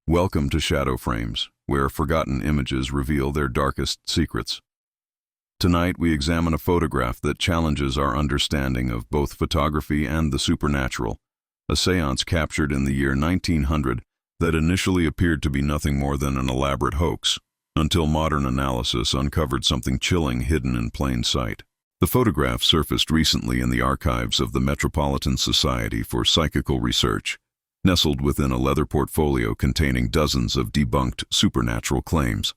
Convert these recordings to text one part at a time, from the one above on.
Welcome to Shadow Frames, where forgotten images reveal their darkest secrets. Tonight we examine a photograph that challenges our understanding of both photography and the supernatural, a séance captured in the year 1900 that initially appeared to be nothing more than an elaborate hoax, until modern analysis uncovered something chilling hidden in plain sight. The photograph surfaced recently in the archives of the Metropolitan Society for Psychical Research, nestled within a leather portfolio containing dozens of debunked supernatural claims.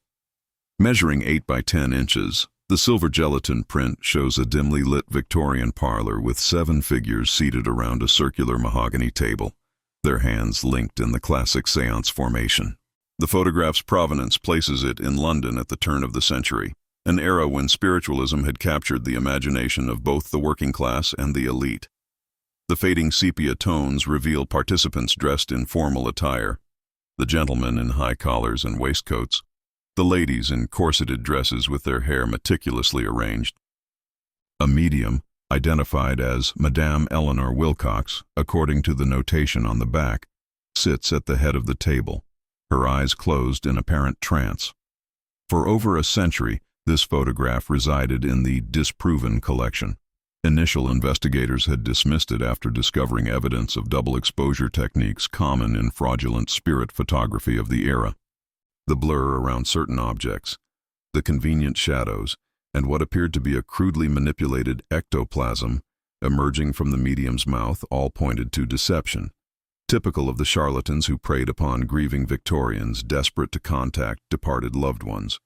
Measuring 8 by 10 inches, the silver gelatin print shows a dimly lit Victorian parlor with 7 figures seated around a circular mahogany table, their hands linked in the classic séance formation. The photograph's provenance places it in London at the turn of the century, an era when spiritualism had captured the imagination of both the working class and the elite. The fading sepia tones reveal participants dressed in formal attire, the gentlemen in high collars and waistcoats, the ladies in corseted dresses with their hair meticulously arranged. A medium, identified as Madame Eleanor Wilcox, according to the notation on the back, sits at the head of the table, her eyes closed in apparent trance. For over a century, this photograph resided in the disproven collection. Initial investigators had dismissed it after discovering evidence of double exposure techniques common in fraudulent spirit photography of the era. The blur around certain objects, the convenient shadows, and what appeared to be a crudely manipulated ectoplasm emerging from the medium's mouth all pointed to deception, typical of the charlatans who preyed upon grieving Victorians desperate to contact departed loved ones.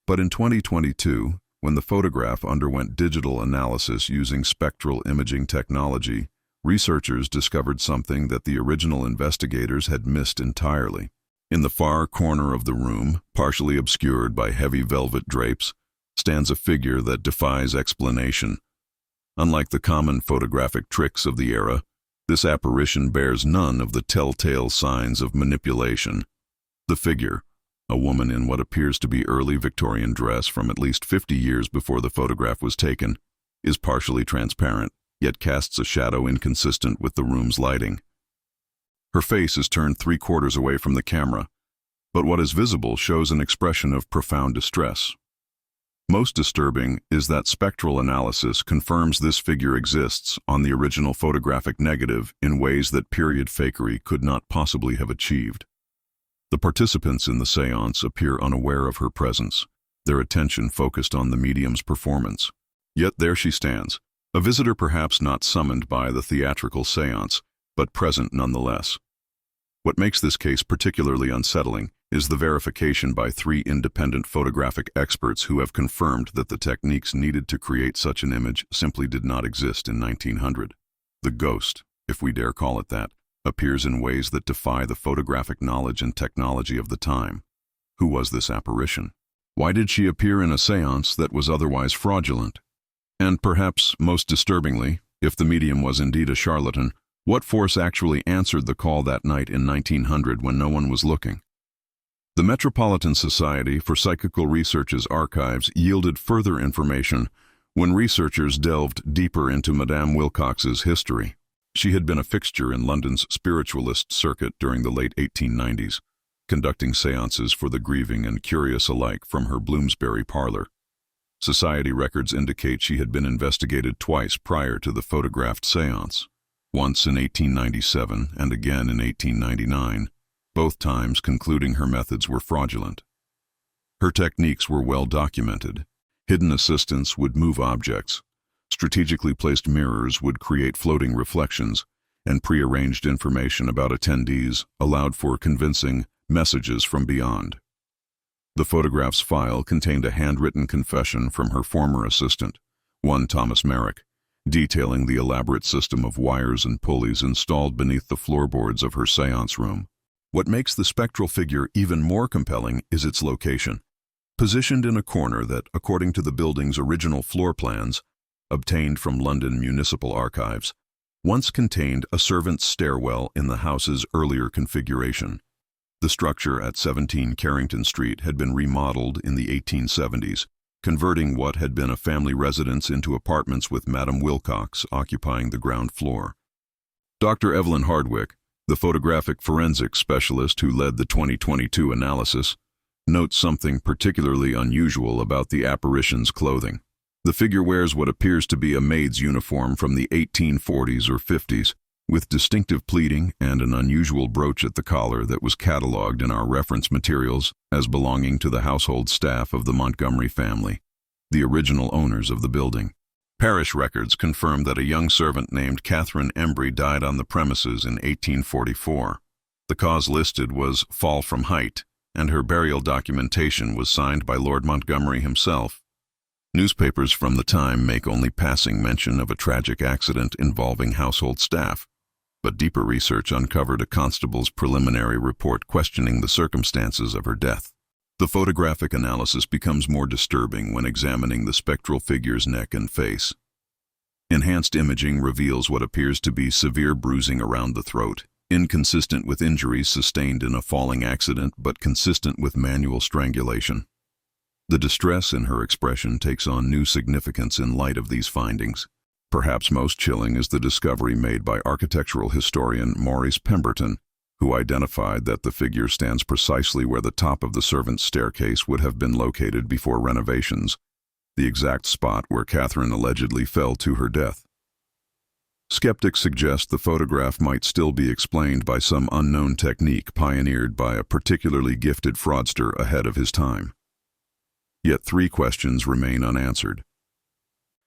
But in 2022, when the photograph underwent digital analysis using spectral imaging technology, researchers discovered something that the original investigators had missed entirely. In the far corner of the room, partially obscured by heavy velvet drapes, stands a figure that defies explanation. Unlike the common photographic tricks of the era, this apparition bears none of the telltale signs of manipulation. The figure, a woman in what appears to be early Victorian dress from at least 50 years before the photograph was taken, is partially transparent, yet casts a shadow inconsistent with the room's lighting. Her face is turned 3/4 away from the camera, but what is visible shows an expression of profound distress. Most disturbing is that spectral analysis confirms this figure exists on the original photographic negative in ways that period fakery could not possibly have achieved. The participants in the séance appear unaware of her presence, their attention focused on the medium's performance. Yet there she stands, a visitor perhaps not summoned by the theatrical séance, but present nonetheless. What makes this case particularly unsettling is the verification by 3 independent photographic experts who have confirmed that the techniques needed to create such an image simply did not exist in 1900. The ghost, if we dare call it that, appears in ways that defy the photographic knowledge and technology of the time. Who was this apparition? Why did she appear in a séance that was otherwise fraudulent? And perhaps most disturbingly, if the medium was indeed a charlatan, what force actually answered the call that night in 1900 when no one was looking? The Metropolitan Society for Psychical Research's archives yielded further information when researchers delved deeper into Madame Wilcox's history. She had been a fixture in London's spiritualist circuit during the late 1890s, conducting séances for the grieving and curious alike from her Bloomsbury parlor. Society records indicate she had been investigated twice prior to the photographed séance, once in 1897 and again in 1899, both times concluding her methods were fraudulent. Her techniques were well documented. Hidden assistants would move objects. Strategically placed mirrors would create floating reflections, and prearranged information about attendees allowed for convincing messages from beyond. The photograph's file contained a handwritten confession from her former assistant, one Thomas Merrick, detailing the elaborate system of wires and pulleys installed beneath the floorboards of her séance room. What makes the spectral figure even more compelling is its location. Positioned in a corner that, according to the building's original floor plans, obtained from London municipal archives, once contained a servant's stairwell in the house's earlier configuration. The structure at 17 Carrington Street had been remodeled in the 1870s, converting what had been a family residence into apartments with Madame Wilcox occupying the ground floor. Dr. Evelyn Hardwick, The photographic forensics specialist who led the 2022 analysis notes something particularly unusual about the apparition's clothing. The figure wears what appears to be a maid's uniform from the 1840s or 50s, with distinctive pleating and an unusual brooch at the collar that was catalogued in our reference materials as belonging to the household staff of the Montgomery family, the original owners of the building. Parish records confirm that a young servant named Catherine Embry died on the premises in 1844. The cause listed was fall from height, and her burial documentation was signed by Lord Montgomery himself. Newspapers from the time make only passing mention of a tragic accident involving household staff, but deeper research uncovered a constable's preliminary report questioning the circumstances of her death. The photographic analysis becomes more disturbing when examining the spectral figure's neck and face. Enhanced imaging reveals what appears to be severe bruising around the throat, inconsistent with injuries sustained in a falling accident but consistent with manual strangulation. The distress in her expression takes on new significance in light of these findings. Perhaps most chilling is the discovery made by architectural historian Maurice Pemberton, who identified that the figure stands precisely where the top of the servants' staircase would have been located before renovations, the exact spot where Catherine allegedly fell to her death. Skeptics suggest the photograph might still be explained by some unknown technique pioneered by a particularly gifted fraudster ahead of his time. Yet 3 questions remain unanswered.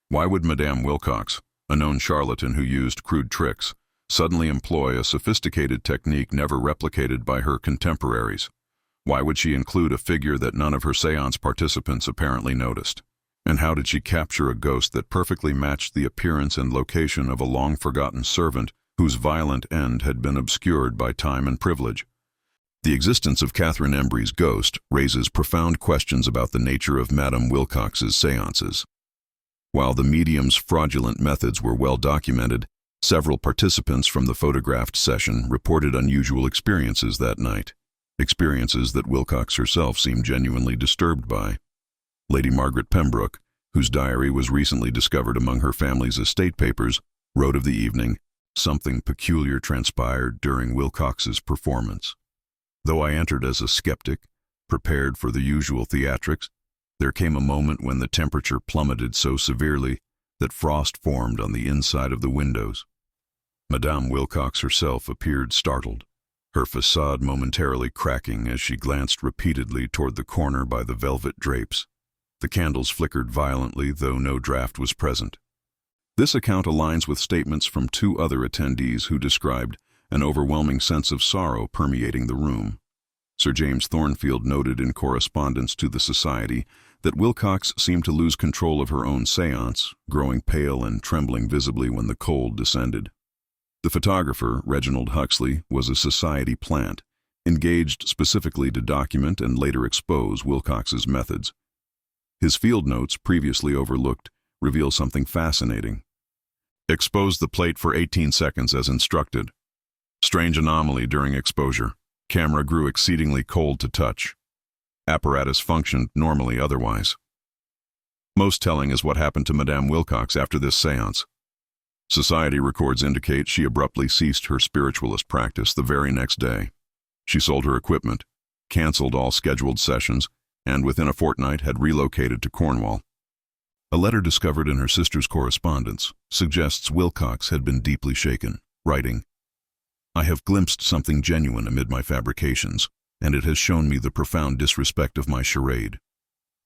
Why would Madame Wilcox, a known charlatan who used crude tricks, suddenly employ a sophisticated technique never replicated by her contemporaries? Why would she include a figure that none of her séance participants apparently noticed? And how did she capture a ghost that perfectly matched the appearance and location of a long-forgotten servant whose violent end had been obscured by time and privilege? The existence of Catherine Embry's ghost raises profound questions about the nature of Madame Wilcox's séances. While the medium's fraudulent methods were well documented, several participants from the photographed session reported unusual experiences that night, experiences that Wilcox herself seemed genuinely disturbed by. Lady Margaret Pembroke, whose diary was recently discovered among her family's estate papers, wrote of the evening, "Something peculiar transpired during Wilcox's performance. Though I entered as a skeptic, prepared for the usual theatrics, there came a moment when the temperature plummeted so severely that frost formed on the inside of the windows. Madame Wilcox herself appeared startled, her facade momentarily cracking as she glanced repeatedly toward the corner by the velvet drapes. The candles flickered violently, though no draught was present." This account aligns with statements from 2 other attendees who described an overwhelming sense of sorrow permeating the room. Sir James Thornfield noted in correspondence to the Society that Wilcox seemed to lose control of her own séance, growing pale and trembling visibly when the cold descended. The photographer, Reginald Huxley, was a Society plant, engaged specifically to document and later expose Wilcox's methods. His field notes, previously overlooked, reveal something fascinating. Expose the plate for 18 seconds as instructed. Strange anomaly during exposure. Camera grew exceedingly cold to touch. Apparatus functioned normally otherwise. Most telling is what happened to Madame Wilcox after this séance. Society records indicate she abruptly ceased her spiritualist practice the very next day. She sold her equipment, canceled all scheduled sessions, and within a fortnight had relocated to Cornwall. A letter discovered in her sister's correspondence suggests Wilcox had been deeply shaken, writing, "I have glimpsed something genuine amid my fabrications, and it has shown me the profound disrespect of my charade.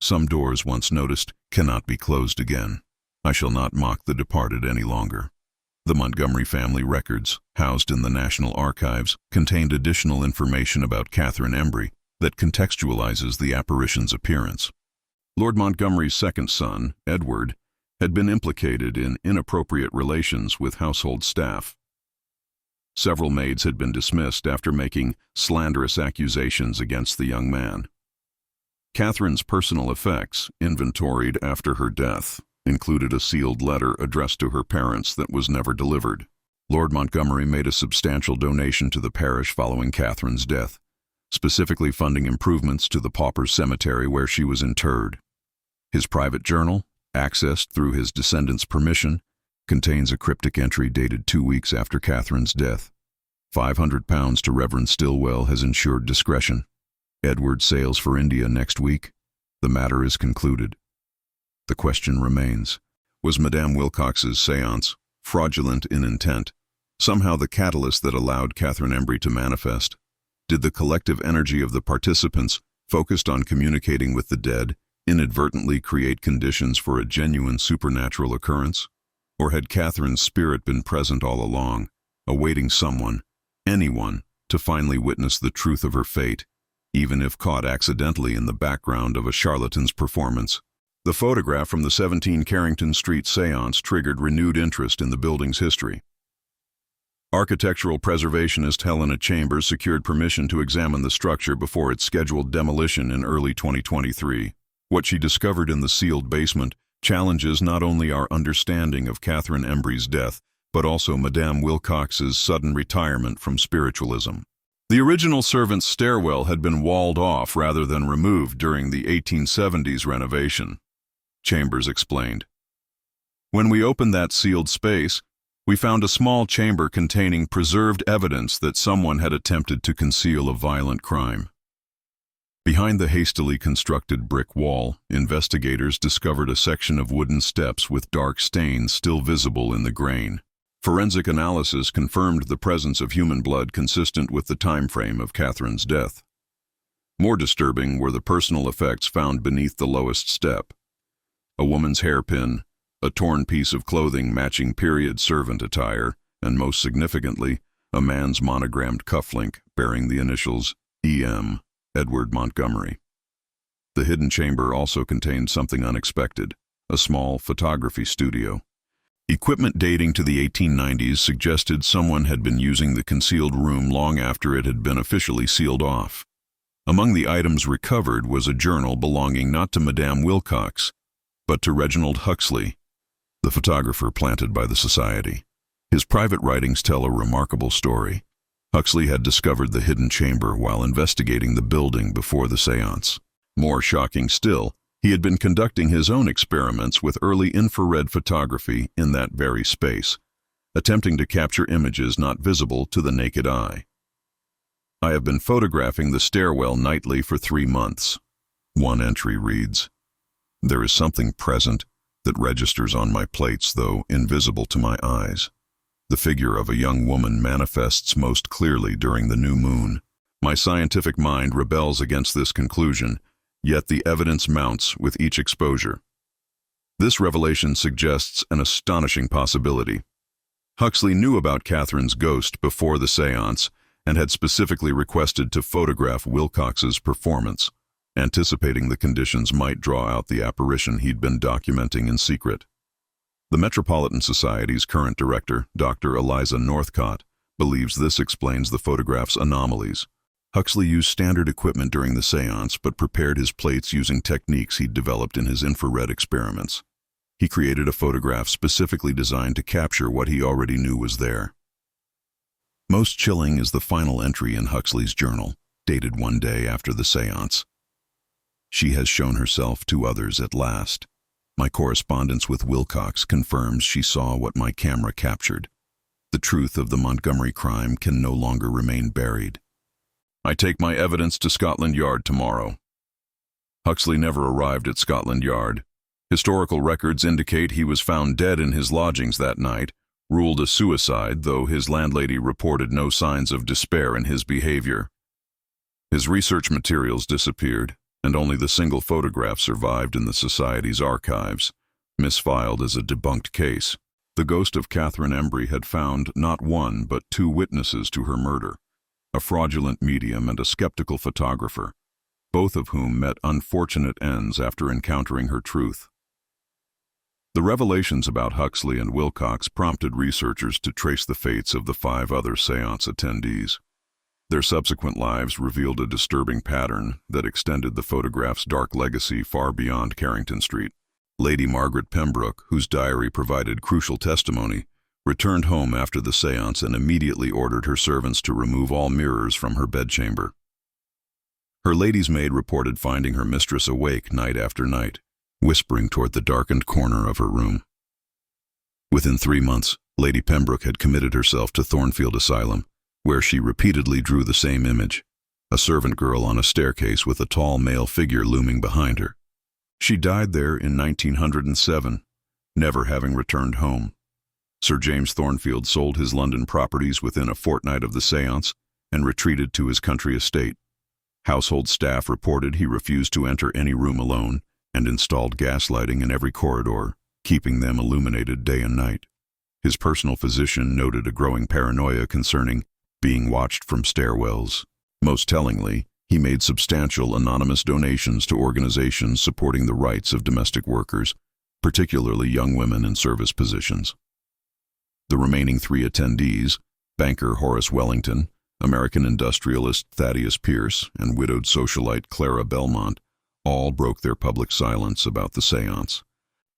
Some doors once noticed cannot be closed again. I shall not mock the departed any longer." The Montgomery family records, housed in the National Archives, contained additional information about Catherine Embry that contextualizes the apparition's appearance. Lord Montgomery's second son, Edward, had been implicated in inappropriate relations with household staff. Several maids had been dismissed after making slanderous accusations against the young man. Catherine's personal effects, inventoried after her death, included a sealed letter addressed to her parents that was never delivered. Lord Montgomery made a substantial donation to the parish following Catherine's death, specifically funding improvements to the pauper's cemetery where she was interred. His private journal, accessed through his descendants' permission, contains a cryptic entry dated 2 weeks after Catherine's death. £500 to Reverend Stillwell has ensured discretion. Edward sails for India next week. The matter is concluded. The question remains, was Madame Wilcox's séance fraudulent in intent, somehow the catalyst that allowed Catherine Embry to manifest? Did the collective energy of the participants, focused on communicating with the dead, inadvertently create conditions for a genuine supernatural occurrence? Or had Catherine's spirit been present all along, awaiting someone, anyone, to finally witness the truth of her fate, even if caught accidentally in the background of a charlatan's performance? The photograph from the 17 Carrington Street séance triggered renewed interest in the building's history. Architectural preservationist Helena Chambers secured permission to examine the structure before its scheduled demolition in early 2023. What she discovered in the sealed basement challenges not only our understanding of Catherine Embry's death, but also Madame Wilcox's sudden retirement from spiritualism. The original servants' stairwell had been walled off rather than removed during the 1870s renovation, Chambers explained. When we opened that sealed space, we found a small chamber containing preserved evidence that someone had attempted to conceal a violent crime. Behind the hastily constructed brick wall, investigators discovered a section of wooden steps with dark stains still visible in the grain. Forensic analysis confirmed the presence of human blood consistent with the time frame of Catherine's death. More disturbing were the personal effects found beneath the lowest step. A woman's hairpin, a torn piece of clothing matching period servant attire, and most significantly, a man's monogrammed cufflink bearing the initials E.M., Edward Montgomery. The hidden chamber also contained something unexpected, a small photography studio. Equipment dating to the 1890s suggested someone had been using the concealed room long after it had been officially sealed off. Among the items recovered was a journal belonging not to Madame Wilcox, but to Reginald Huxley, the photographer planted by the Society. His private writings tell a remarkable story. Huxley had discovered the hidden chamber while investigating the building before the séance. More shocking still, he had been conducting his own experiments with early infrared photography in that very space, attempting to capture images not visible to the naked eye. I have been photographing the stairwell nightly for 3 months. One entry reads, "There is something present that registers on my plates, though invisible to my eyes. The figure of a young woman manifests most clearly during the new moon. My scientific mind rebels against this conclusion, yet the evidence mounts with each exposure." This revelation suggests an astonishing possibility. Huxley knew about Catherine's ghost before the séance and had specifically requested to photograph Wilcox's performance, anticipating the conditions might draw out the apparition he'd been documenting in secret. The Metropolitan Society's current director, Dr. Eliza Northcott, believes this explains the photograph's anomalies. Huxley used standard equipment during the séance but prepared his plates using techniques he'd developed in his infrared experiments. He created a photograph specifically designed to capture what he already knew was there. Most chilling is the final entry in Huxley's journal, dated 1 day after the séance. "She has shown herself to others at last. My correspondence with Wilcox confirms she saw what my camera captured. The truth of the Montgomery crime can no longer remain buried. I take my evidence to Scotland Yard tomorrow." Huxley never arrived at Scotland Yard. Historical records indicate he was found dead in his lodgings that night, ruled a suicide, though his landlady reported no signs of despair in his behavior. His research materials disappeared, and only the single photograph survived in the Society's archives, misfiled as a debunked case. The ghost of Catherine Embry had found not one but 2 witnesses to her murder, a fraudulent medium and a skeptical photographer, both of whom met unfortunate ends after encountering her truth. The revelations about Huxley and Wilcox prompted researchers to trace the fates of the 5 other séance attendees. Their subsequent lives revealed a disturbing pattern that extended the photograph's dark legacy far beyond Carrington Street. Lady Margaret Pembroke, whose diary provided crucial testimony, returned home after the séance and immediately ordered her servants to remove all mirrors from her bedchamber. Her lady's maid reported finding her mistress awake night after night, whispering toward the darkened corner of her room. Within 3 months, Lady Pembroke had committed herself to Thornfield Asylum, where she repeatedly drew the same image, a servant girl on a staircase with a tall male figure looming behind her. She died there in 1907, never having returned home. Sir James Thornfield sold his London properties within a fortnight of the séance and retreated to his country estate. Household staff reported he refused to enter any room alone and installed gas lighting in every corridor, keeping them illuminated day and night. His personal physician noted a growing paranoia concerning being watched from stairwells. Most tellingly, he made substantial anonymous donations to organizations supporting the rights of domestic workers, particularly young women in service positions. The remaining 3 attendees, banker Horace Wellington, American industrialist Thaddeus Pierce, and widowed socialite Clara Belmont, all broke their public silence about the séance.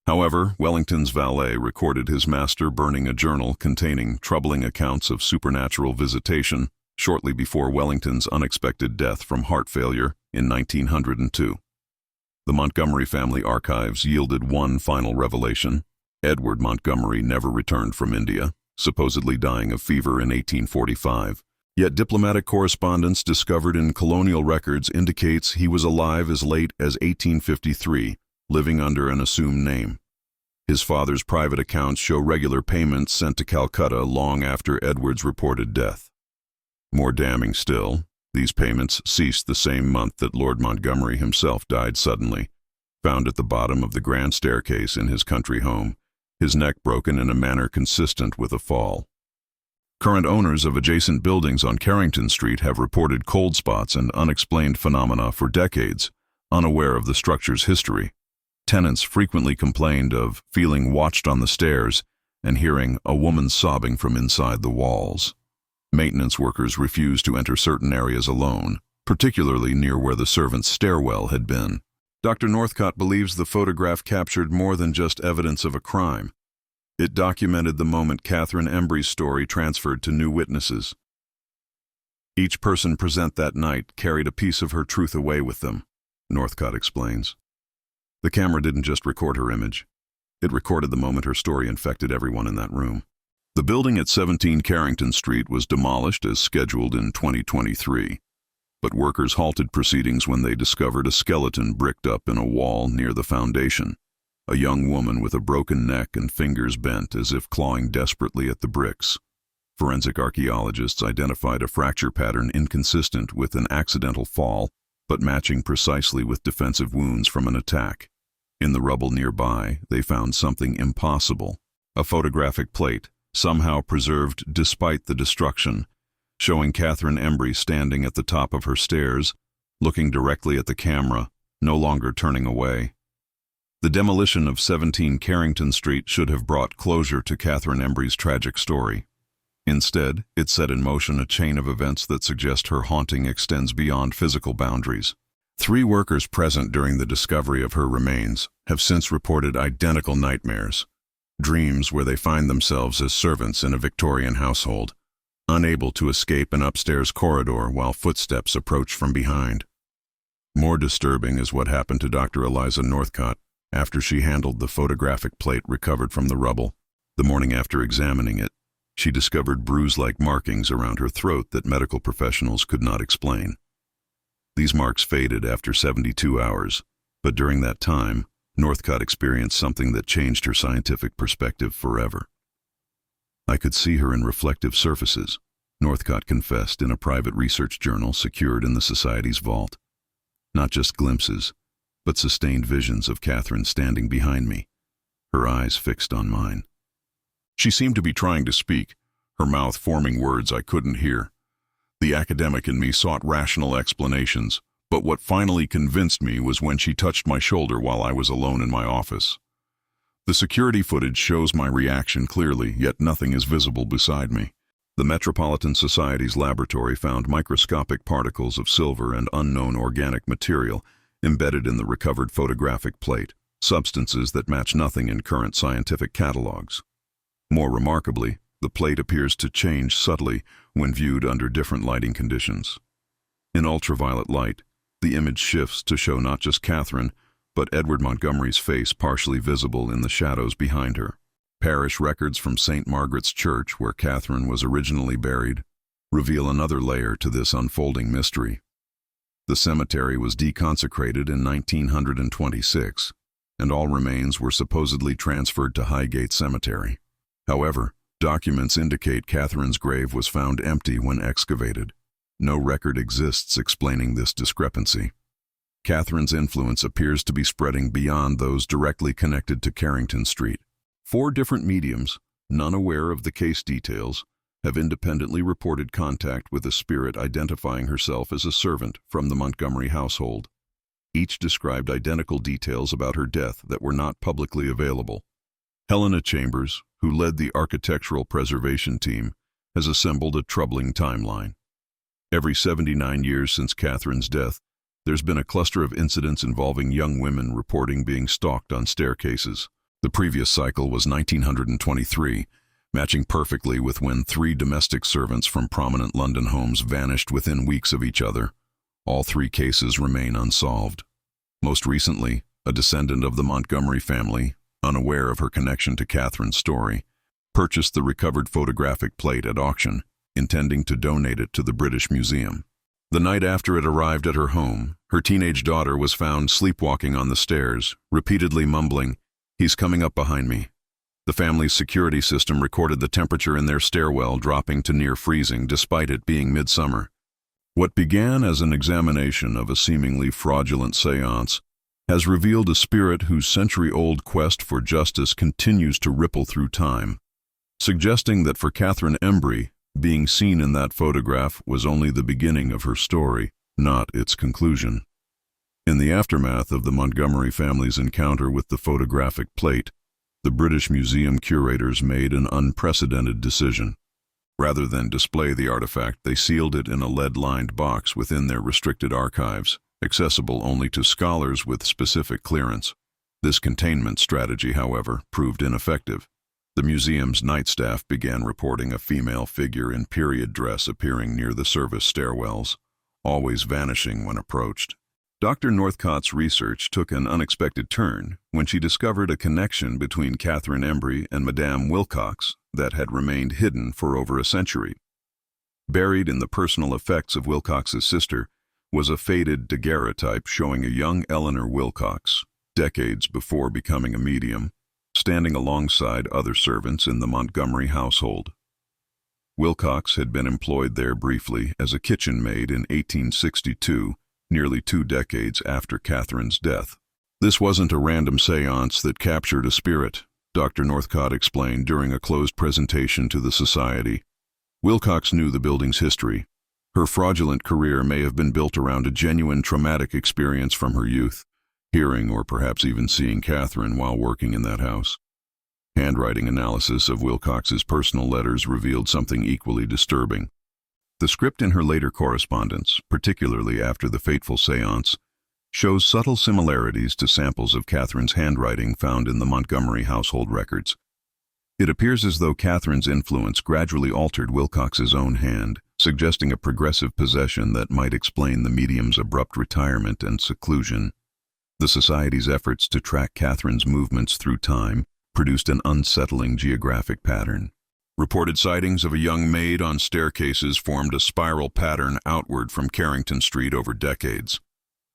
However, Wellington's valet recorded his master burning a journal containing troubling accounts of supernatural visitation shortly before Wellington's unexpected death from heart failure in 1902. The Montgomery family archives yielded one final revelation. Edward Montgomery never returned from India, supposedly dying of fever in 1845. Yet diplomatic correspondence discovered in colonial records indicates he was alive as late as 1853, living under an assumed name. His father's private accounts show regular payments sent to Calcutta long after Edward's reported death. More damning still, these payments ceased the same month that Lord Montgomery himself died suddenly, found at the bottom of the grand staircase in his country home, his neck broken in a manner consistent with a fall. Current owners of adjacent buildings on Carrington Street have reported cold spots and unexplained phenomena for decades, unaware of the structure's history. Tenants frequently complained of feeling watched on the stairs and hearing a woman sobbing from inside the walls. Maintenance workers refused to enter certain areas alone, particularly near where the servants' stairwell had been. Dr. Northcott believes the photograph captured more than just evidence of a crime. It documented the moment Catherine Embry's story transferred to new witnesses. Each person present that night carried a piece of her truth away with them, Northcott explains. The camera didn't just record her image. It recorded the moment her story infected everyone in that room. The building at 17 Carrington Street was demolished as scheduled in 2023, but workers halted proceedings when they discovered a skeleton bricked up in a wall near the foundation, a young woman with a broken neck and fingers bent as if clawing desperately at the bricks. Forensic archaeologists identified a fracture pattern inconsistent with an accidental fall, but matching precisely with defensive wounds from an attack. In the rubble nearby, they found something impossible, a photographic plate, somehow preserved despite the destruction, showing Catherine Embry standing at the top of her stairs, looking directly at the camera, no longer turning away. The demolition of 17 Carrington Street should have brought closure to Catherine Embry's tragic story. Instead, it set in motion a chain of events that suggest her haunting extends beyond physical boundaries. 3 workers present during the discovery of her remains have since reported identical nightmares, dreams where they find themselves as servants in a Victorian household, unable to escape an upstairs corridor while footsteps approach from behind. More disturbing is what happened to Dr. Eliza Northcott after she handled the photographic plate recovered from the rubble. The morning after examining it, she discovered bruise-like markings around her throat that medical professionals could not explain. These marks faded after 72 hours, but during that time, Northcott experienced something that changed her scientific perspective forever. I could see her in reflective surfaces, Northcott confessed in a private research journal secured in the Society's vault. Not just glimpses, but sustained visions of Catherine standing behind me, her eyes fixed on mine. She seemed to be trying to speak, her mouth forming words I couldn't hear. The academic in me sought rational explanations, but what finally convinced me was when she touched my shoulder while I was alone in my office. The security footage shows my reaction clearly, yet nothing is visible beside me. The Metropolitan Society's laboratory found microscopic particles of silver and unknown organic material embedded in the recovered photographic plate, substances that match nothing in current scientific catalogs. More remarkably, the plate appears to change subtly when viewed under different lighting conditions. In ultraviolet light, the image shifts to show not just Catherine, but Edward Montgomery's face partially visible in the shadows behind her. Parish records from St. Margaret's Church, where Catherine was originally buried, reveal another layer to this unfolding mystery. The cemetery was deconsecrated in 1926, and all remains were supposedly transferred to Highgate Cemetery. However, documents indicate Catherine's grave was found empty when excavated. No record exists explaining this discrepancy. Catherine's influence appears to be spreading beyond those directly connected to Carrington Street. 4 different mediums, none aware of the case details, have independently reported contact with a spirit identifying herself as a servant from the Montgomery household. Each described identical details about her death that were not publicly available. Helena Chambers, who led the architectural preservation team, has assembled a troubling timeline. Every 79 years since Catherine's death, there's been a cluster of incidents involving young women reporting being stalked on staircases. The previous cycle was 1923, matching perfectly with when 3 domestic servants from prominent London homes vanished within weeks of each other. All 3 cases remain unsolved. Most recently, a descendant of the Montgomery family, unaware of her connection to Catherine's story, purchased the recovered photographic plate at auction, intending to donate it to the British Museum. The night after it arrived at her home, her teenage daughter was found sleepwalking on the stairs, repeatedly mumbling, "He's coming up behind me." The family's security system recorded the temperature in their stairwell dropping to near freezing despite it being midsummer. What began as an examination of a seemingly fraudulent séance has revealed a spirit whose century-old quest for justice continues to ripple through time, suggesting that for Catherine Embry, being seen in that photograph was only the beginning of her story, not its conclusion. In the aftermath of the Montgomery family's encounter with the photographic plate, the British Museum curators made an unprecedented decision. Rather than display the artifact, they sealed it in a lead-lined box within their restricted archives, accessible only to scholars with specific clearance. This containment strategy, however, proved ineffective. The museum's night staff began reporting a female figure in period dress appearing near the service stairwells, always vanishing when approached. Dr. Northcott's research took an unexpected turn when she discovered a connection between Catherine Embry and Madame Wilcox that had remained hidden for over a century. Buried in the personal effects of Wilcox's sister was a faded daguerreotype showing a young Eleanor Wilcox, decades before becoming a medium, standing alongside other servants in the Montgomery household. Wilcox had been employed there briefly as a kitchen maid in 1862, nearly 2 decades after Catherine's death. This wasn't a random séance that captured a spirit, Dr. Northcott explained during a closed presentation to the Society. Wilcox knew the building's history. Her fraudulent career may have been built around a genuine traumatic experience from her youth, hearing or perhaps even seeing Catherine while working in that house. Handwriting analysis of Wilcox's personal letters revealed something equally disturbing. The script in her later correspondence, particularly after the fateful séance, shows subtle similarities to samples of Catherine's handwriting found in the Montgomery household records. It appears as though Catherine's influence gradually altered Wilcox's own hand, suggesting a progressive possession that might explain the medium's abrupt retirement and seclusion. The Society's efforts to track Catherine's movements through time produced an unsettling geographic pattern. Reported sightings of a young maid on staircases formed a spiral pattern outward from Carrington Street over decades,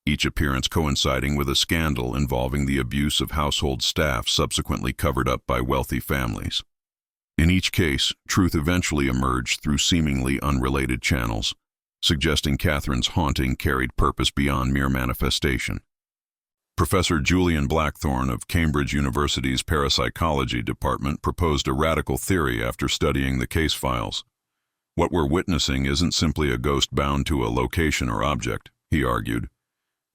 each appearance coinciding with a scandal involving the abuse of household staff subsequently covered up by wealthy families. In each case, truth eventually emerged through seemingly unrelated channels, suggesting Catherine's haunting carried purpose beyond mere manifestation. Professor Julian Blackthorne of Cambridge University's Parapsychology Department proposed a radical theory after studying the case files. What we're witnessing isn't simply a ghost bound to a location or object, he argued.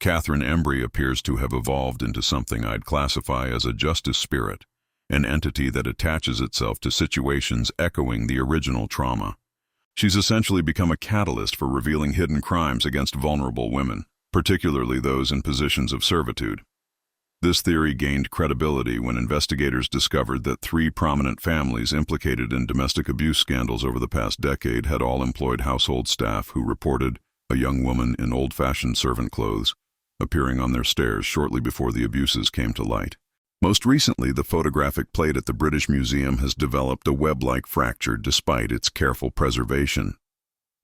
Catherine Embry appears to have evolved into something I'd classify as a justice spirit, an entity that attaches itself to situations echoing the original trauma. She's essentially become a catalyst for revealing hidden crimes against vulnerable women, particularly those in positions of servitude. This theory gained credibility when investigators discovered that 3 prominent families implicated in domestic abuse scandals over the past decade had all employed household staff who reported a young woman in old-fashioned servant clothes appearing on their stairs shortly before the abuses came to light. Most recently, the photographic plate at the British Museum has developed a web-like fracture despite its careful preservation.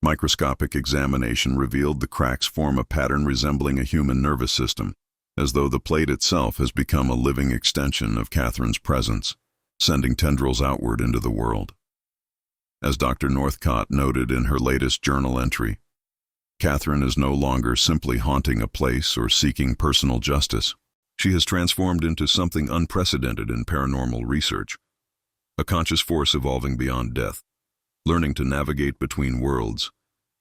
Microscopic examination revealed the cracks form a pattern resembling a human nervous system, as though the plate itself has become a living extension of Catherine's presence, sending tendrils outward into the world. As Dr. Northcott noted in her latest journal entry, Catherine is no longer simply haunting a place or seeking personal justice. She has transformed into something unprecedented in paranormal research, a conscious force evolving beyond death, learning to navigate between worlds,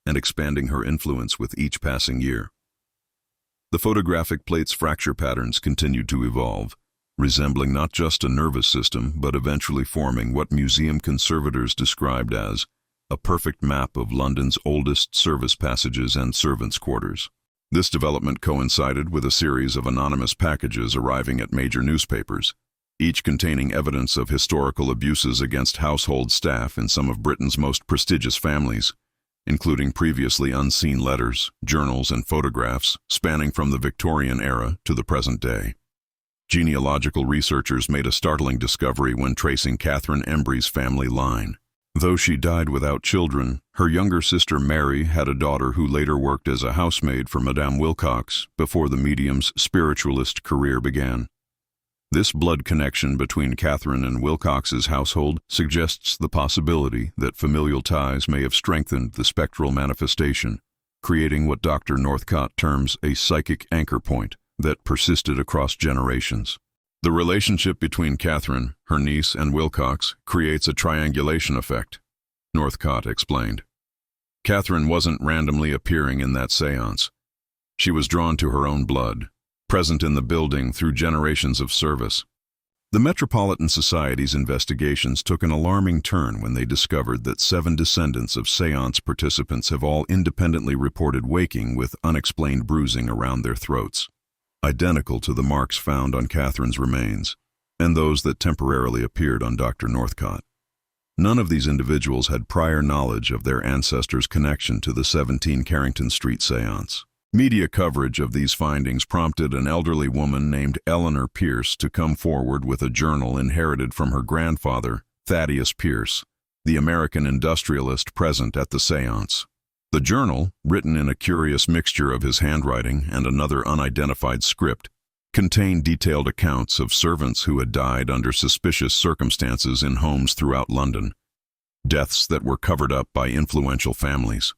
and expanding her influence with each passing year. The photographic plate's fracture patterns continued to evolve, resembling not just a nervous system, but eventually forming what museum conservators described as a perfect map of London's oldest service passages and servants' quarters. This development coincided with a series of anonymous packages arriving at major newspapers, each containing evidence of historical abuses against household staff in some of Britain's most prestigious families, including previously unseen letters, journals, and photographs spanning from the Victorian era to the present day. Genealogical researchers made a startling discovery when tracing Catherine Embry's family line. Though she died without children, her younger sister Mary had a daughter who later worked as a housemaid for Madame Wilcox before the medium's spiritualist career began. This blood connection between Catherine and Wilcox's household suggests the possibility that familial ties may have strengthened the spectral manifestation, creating what Dr. Northcott terms a psychic anchor point that persisted across generations. The relationship between Catherine, her niece, and Wilcox creates a triangulation effect, Northcott explained. Catherine wasn't randomly appearing in that séance. She was drawn to her own blood, present in the building through generations of service. The Metropolitan Society's investigations took an alarming turn when they discovered that 7 descendants of séance participants have all independently reported waking with unexplained bruising around their throats, identical to the marks found on Catherine's remains, and those that temporarily appeared on Dr. Northcott. None of these individuals had prior knowledge of their ancestors' connection to the 17 Carrington Street séance. Media coverage of these findings prompted an elderly woman named Eleanor Pierce to come forward with a journal inherited from her grandfather, Thaddeus Pierce, the American industrialist present at the séance. The journal, written in a curious mixture of his handwriting and another unidentified script, contained detailed accounts of servants who had died under suspicious circumstances in homes throughout London, deaths that were covered up by influential families.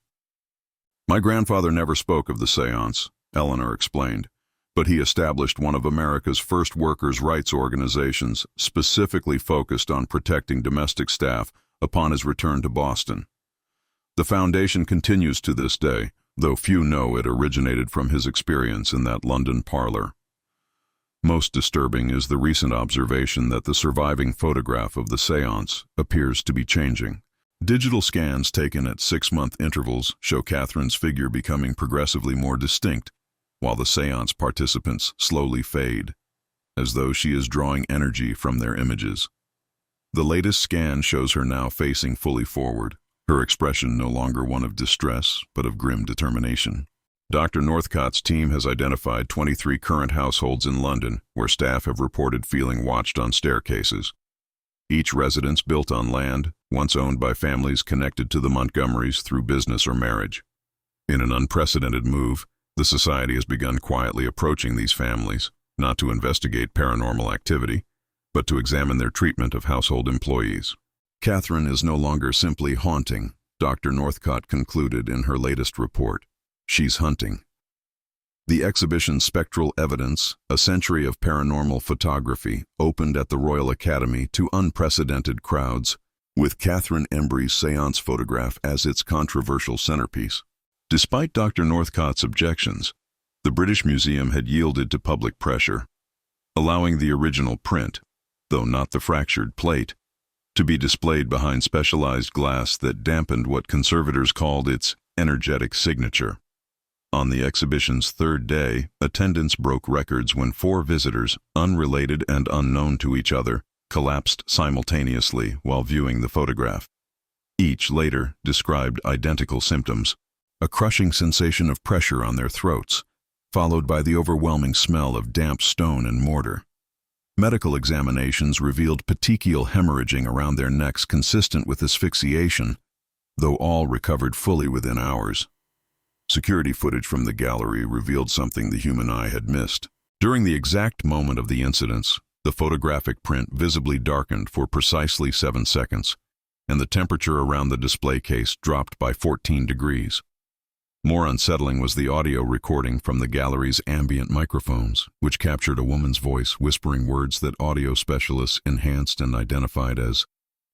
My grandfather never spoke of the séance, Eleanor explained, but he established one of America's first workers' rights organizations specifically focused on protecting domestic staff upon his return to Boston. The foundation continues to this day, though few know it originated from his experience in that London parlor. Most disturbing is the recent observation that the surviving photograph of the séance appears to be changing. Digital scans taken at 6-month intervals show Catherine's figure becoming progressively more distinct, while the séance participants slowly fade, as though she is drawing energy from their images. The latest scan shows her now facing fully forward, her expression no longer one of distress, but of grim determination. Dr. Northcott's team has identified 23 current households in London where staff have reported feeling watched on staircases. Each residence built on land, once owned by families connected to the Montgomerys through business or marriage. In an unprecedented move, the Society has begun quietly approaching these families, not to investigate paranormal activity, but to examine their treatment of household employees. Catherine is no longer simply haunting, Dr. Northcott concluded in her latest report. She's hunting. The exhibition Spectral Evidence, A Century of Paranormal Photography, opened at the Royal Academy to unprecedented crowds, with Catherine Embry's séance photograph as its controversial centerpiece. Despite Dr. Northcott's objections, the British Museum had yielded to public pressure, allowing the original print, though not the fractured plate, to be displayed behind specialized glass that dampened what conservators called its energetic signature. On the exhibition's 3rd day, attendance broke records when 4 visitors, unrelated and unknown to each other, collapsed simultaneously while viewing the photograph. Each later described identical symptoms, a crushing sensation of pressure on their throats, followed by the overwhelming smell of damp stone and mortar. Medical examinations revealed petechial hemorrhaging around their necks consistent with asphyxiation, though all recovered fully within hours. Security footage from the gallery revealed something the human eye had missed. During the exact moment of the incidents, the photographic print visibly darkened for precisely 7 seconds, and the temperature around the display case dropped by 14 degrees. More unsettling was the audio recording from the gallery's ambient microphones, which captured a woman's voice whispering words that audio specialists enhanced and identified as,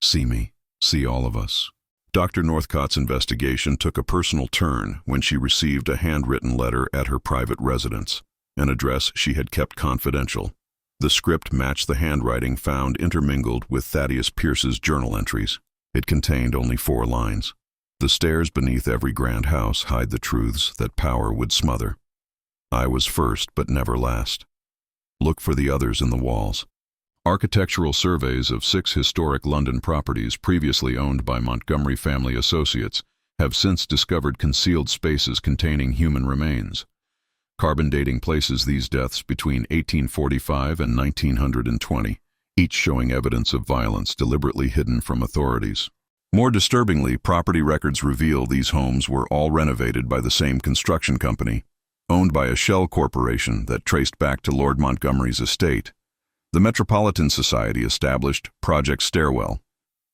"See me, see all of us." Dr. Northcott's investigation took a personal turn when she received a handwritten letter at her private residence, an address she had kept confidential. The script matched the handwriting found intermingled with Thaddeus Pierce's journal entries. It contained only 4 lines. "The stairs beneath every grand house hide the truths that power would smother. I was first but never last. Look for the others in the walls." Architectural surveys of 6 historic London properties previously owned by Montgomery Family Associates have since discovered concealed spaces containing human remains. Carbon dating places these deaths between 1845 and 1920, each showing evidence of violence deliberately hidden from authorities. More disturbingly, property records reveal these homes were all renovated by the same construction company, owned by a shell corporation that traced back to Lord Montgomery's estate. The Metropolitan Society established Project Stairwell,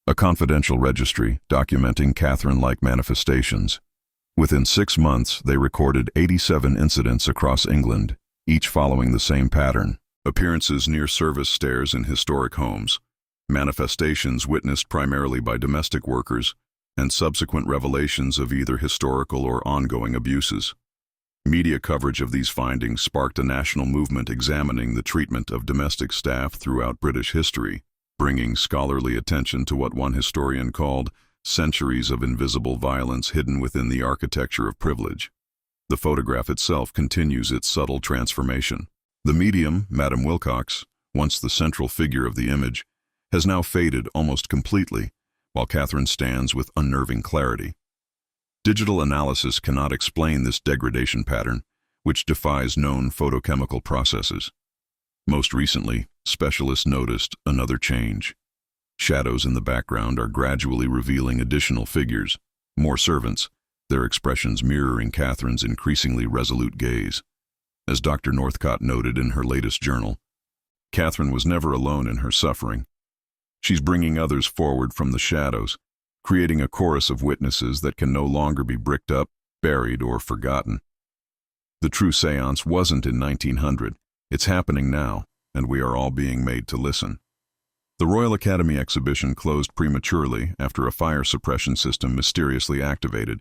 a confidential registry documenting Catherine-like manifestations. Within 6 months, they recorded 87 incidents across England, each following the same pattern. Appearances near service stairs in historic homes, manifestations witnessed primarily by domestic workers, and subsequent revelations of either historical or ongoing abuses. Media coverage of these findings sparked a national movement examining the treatment of domestic staff throughout British history, bringing scholarly attention to what one historian called centuries of invisible violence hidden within the architecture of privilege. The photograph itself continues its subtle transformation. The medium, Madame Wilcox, once the central figure of the image, has now faded almost completely, while Catherine stands with unnerving clarity. Digital analysis cannot explain this degradation pattern, which defies known photochemical processes. Most recently, specialists noticed another change. Shadows in the background are gradually revealing additional figures, more servants, their expressions mirroring Catherine's increasingly resolute gaze. As Dr. Northcott noted in her latest journal, Catherine was never alone in her suffering. She's bringing others forward from the shadows, creating a chorus of witnesses that can no longer be bricked up, buried, or forgotten. The true séance wasn't in 1900. It's happening now, and we are all being made to listen. The Royal Academy exhibition closed prematurely after a fire suppression system mysteriously activated,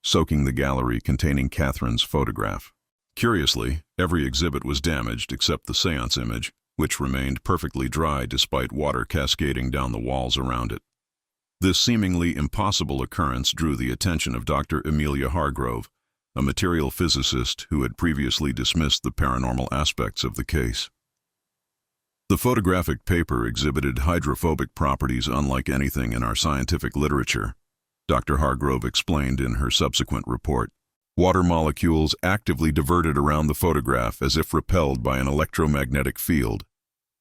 soaking the gallery containing Catherine's photograph. Curiously, every exhibit was damaged except the séance image, which remained perfectly dry despite water cascading down the walls around it. This seemingly impossible occurrence drew the attention of Dr. Amelia Hargrove, a material physicist who had previously dismissed the paranormal aspects of the case. The photographic paper exhibited hydrophobic properties unlike anything in our scientific literature, Dr. Hargrove explained in her subsequent report. Water molecules actively diverted around the photograph as if repelled by an electromagnetic field.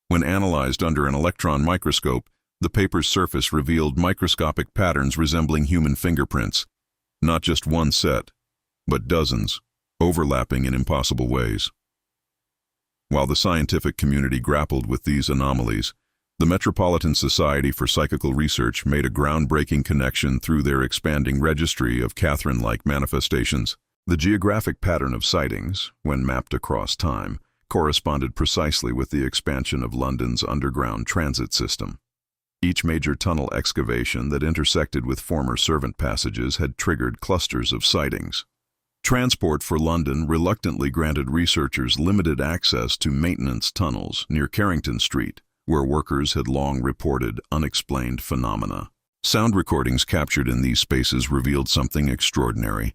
When analyzed under an electron microscope, the paper's surface revealed microscopic patterns resembling human fingerprints, not just one set, but dozens, overlapping in impossible ways. While the scientific community grappled with these anomalies, the Metropolitan Society for Psychical Research made a groundbreaking connection through their expanding registry of Catherine-like manifestations. The geographic pattern of sightings, when mapped across time, corresponded precisely with the expansion of London's underground transit system. Each major tunnel excavation that intersected with former servant passages had triggered clusters of sightings. Transport for London reluctantly granted researchers limited access to maintenance tunnels near Carrington Street, where workers had long reported unexplained phenomena. Sound recordings captured in these spaces revealed something extraordinary.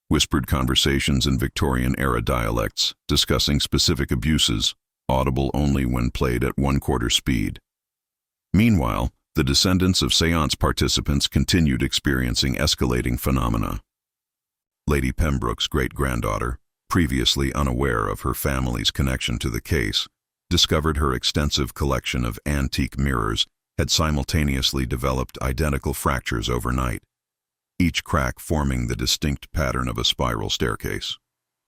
Whispered conversations in Victorian-era dialects, discussing specific abuses, audible only when played at 1/4 speed. Meanwhile, the descendants of séance participants continued experiencing escalating phenomena. Lady Pembroke's great-granddaughter, previously unaware of her family's connection to the case, discovered her extensive collection of antique mirrors had simultaneously developed identical fractures overnight. each crack forming the distinct pattern of a spiral staircase.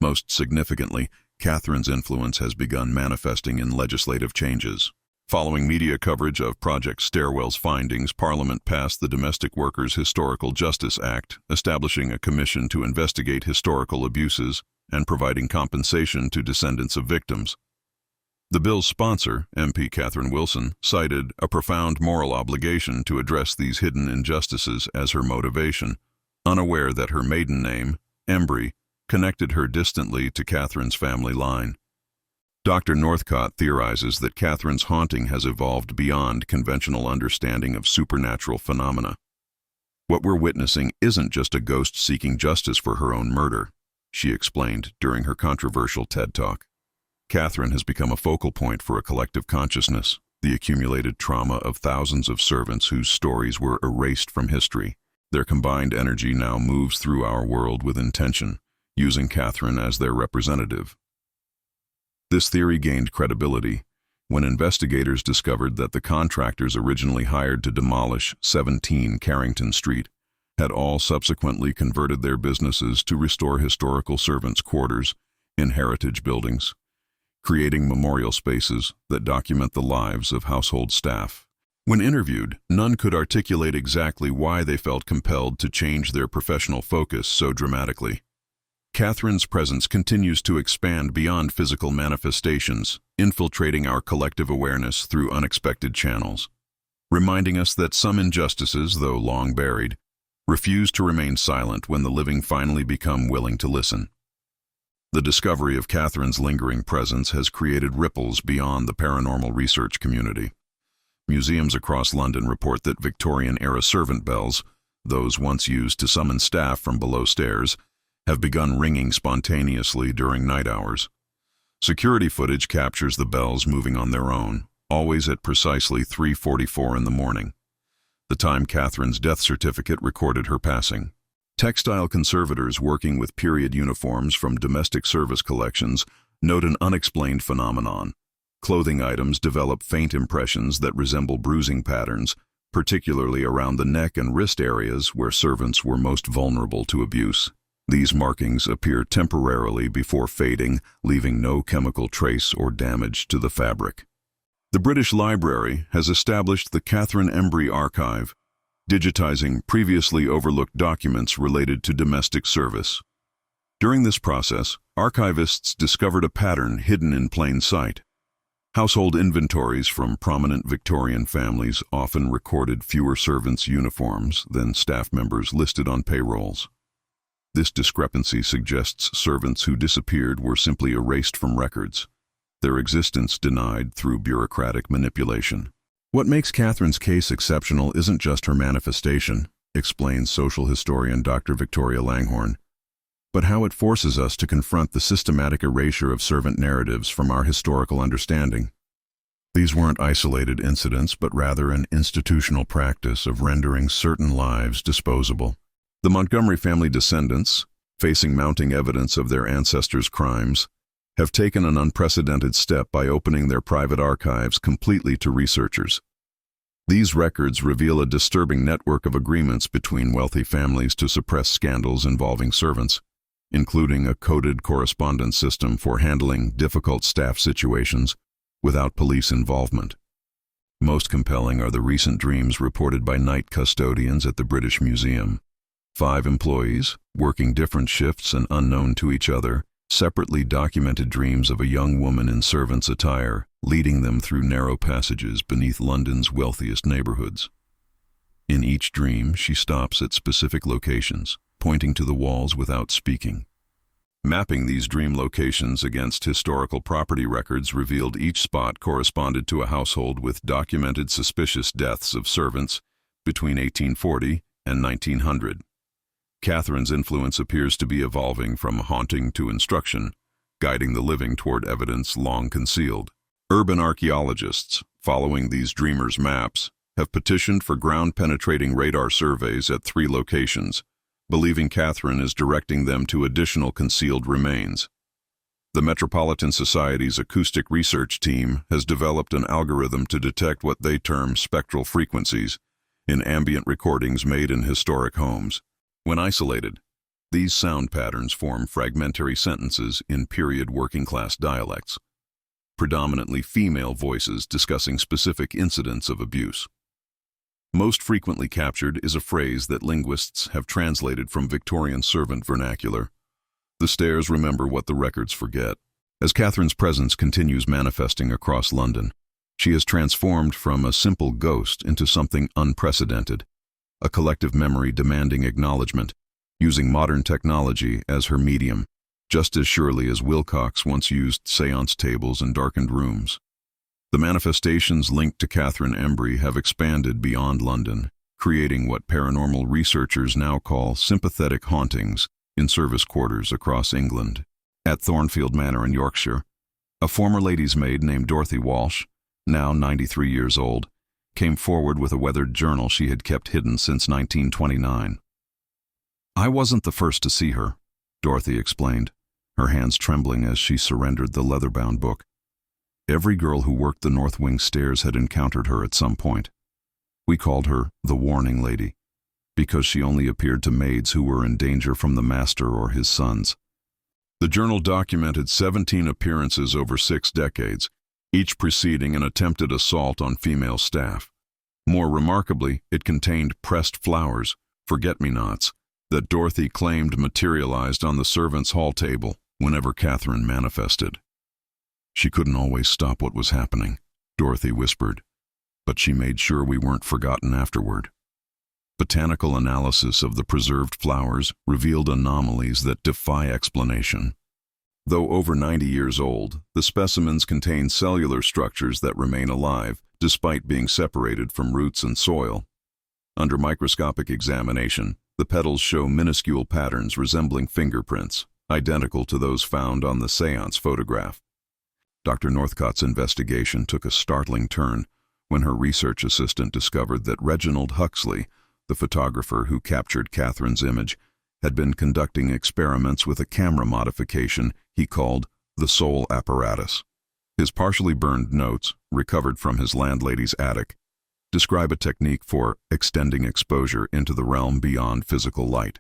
Most significantly, Catherine's influence has begun manifesting in legislative changes. Following media coverage of Project Stairwell's findings, Parliament passed the Domestic Workers Historical Justice Act, establishing a commission to investigate historical abuses and providing compensation to descendants of victims. The bill's sponsor, MP Catherine Wilson, cited a profound moral obligation to address these hidden injustices as her motivation, unaware that her maiden name, Embry, connected her distantly to Catherine's family line. Dr. Northcott theorizes that Catherine's haunting has evolved beyond conventional understanding of supernatural phenomena. What we're witnessing isn't just a ghost seeking justice for her own murder, she explained during her controversial TED Talk. Catherine has become a focal point for a collective consciousness, the accumulated trauma of thousands of servants whose stories were erased from history. Their combined energy now moves through our world with intention, using Catherine as their representative. This theory gained credibility when investigators discovered that the contractors originally hired to demolish 17 Carrington Street had all subsequently converted their businesses to restore historical servants' quarters in heritage buildings, creating memorial spaces that document the lives of household staff. When interviewed, none could articulate exactly why they felt compelled to change their professional focus so dramatically. Catherine's presence continues to expand beyond physical manifestations, infiltrating our collective awareness through unexpected channels, reminding us that some injustices, though long buried, refuse to remain silent when the living finally become willing to listen. The discovery of Catherine's lingering presence has created ripples beyond the paranormal research community. Museums across London report that Victorian-era servant bells, those once used to summon staff from below stairs, have begun ringing spontaneously during night hours. Security footage captures the bells moving on their own, always at precisely 3:44 in the morning, the time Catherine's death certificate recorded her passing. Textile conservators working with period uniforms from domestic service collections note an unexplained phenomenon. Clothing items develop faint impressions that resemble bruising patterns, particularly around the neck and wrist areas where servants were most vulnerable to abuse. These markings appear temporarily before fading, leaving no chemical trace or damage to the fabric. The British Library has established the Catherine Embry Archive, digitizing previously overlooked documents related to domestic service. During this process, archivists discovered a pattern hidden in plain sight. Household inventories from prominent Victorian families often recorded fewer servants' uniforms than staff members listed on payrolls. This discrepancy suggests servants who disappeared were simply erased from records, their existence denied through bureaucratic manipulation. What makes Catherine's case exceptional isn't just her manifestation, explains social historian Dr. Victoria Langhorne, but how it forces us to confront the systematic erasure of servant narratives from our historical understanding. These weren't isolated incidents, but rather an institutional practice of rendering certain lives disposable. The Montgomery family descendants, facing mounting evidence of their ancestors' crimes, have taken an unprecedented step by opening their private archives completely to researchers. These records reveal a disturbing network of agreements between wealthy families to suppress scandals involving servants, including a coded correspondence system for handling difficult staff situations without police involvement. Most compelling are the recent dreams reported by night custodians at the British Museum. 5 employees, working different shifts and unknown to each other, separately documented dreams of a young woman in servant's attire, leading them through narrow passages beneath London's wealthiest neighborhoods. In each dream, she stops at specific locations, pointing to the walls without speaking. Mapping these dream locations against historical property records revealed each spot corresponded to a household with documented suspicious deaths of servants between 1840 and 1900. Catherine's influence appears to be evolving from haunting to instruction, guiding the living toward evidence long concealed. Urban archaeologists, following these dreamers' maps, have petitioned for ground-penetrating radar surveys at 3 locations, believing Catherine is directing them to additional concealed remains. The Metropolitan Society's acoustic research team has developed an algorithm to detect what they term spectral frequencies in ambient recordings made in historic homes. When isolated, these sound patterns form fragmentary sentences in period working-class dialects, predominantly female voices discussing specific incidents of abuse. Most frequently captured is a phrase that linguists have translated from Victorian servant vernacular. The stairs remember what the records forget. As Catherine's presence continues manifesting across London, she is transformed from a simple ghost into something unprecedented, a collective memory demanding acknowledgement, using modern technology as her medium, just as surely as Wilcox once used séance tables and darkened rooms. The manifestations linked to Catherine Embry have expanded beyond London, creating what paranormal researchers now call sympathetic hauntings in service quarters across England. At Thornfield Manor in Yorkshire, a former lady's maid named Dorothy Walsh, now 93 years old, came forward with a weathered journal she had kept hidden since 1929. "I wasn't the first to see her," Dorothy explained, her hands trembling as she surrendered the leather-bound book. "Every girl who worked the North Wing stairs had encountered her at some point. We called her the Warning Lady, because she only appeared to maids who were in danger from the master or his sons." The journal documented 17 appearances over 6 decades, each preceding an attempted assault on female staff. More remarkably, it contained pressed flowers, forget-me-nots, that Dorothy claimed materialized on the servants' hall table whenever Catherine manifested. "She couldn't always stop what was happening," Dorothy whispered, "but she made sure we weren't forgotten afterward." Botanical analysis of the preserved flowers revealed anomalies that defy explanation. Though over 90 years old, the specimens contain cellular structures that remain alive, despite being separated from roots and soil. Under microscopic examination, the petals show minuscule patterns resembling fingerprints, identical to those found on the séance photograph. Dr. Northcott's investigation took a startling turn when her research assistant discovered that Reginald Huxley, the photographer who captured Catherine's image, had been conducting experiments with a camera modification he called the Soul Apparatus. His partially burned notes, recovered from his landlady's attic, describe a technique for extending exposure into the realm beyond physical light.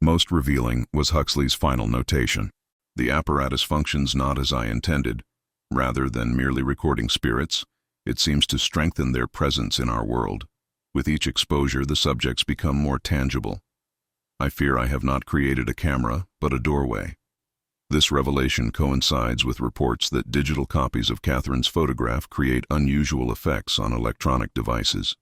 Most revealing was Huxley's final notation: "The apparatus functions not as I intended. Rather than merely recording spirits, it seems to strengthen their presence in our world. With each exposure, the subjects become more tangible. I fear I have not created a camera, but a doorway." This revelation coincides with reports that digital copies of Catherine's photograph create unusual effects on electronic devices.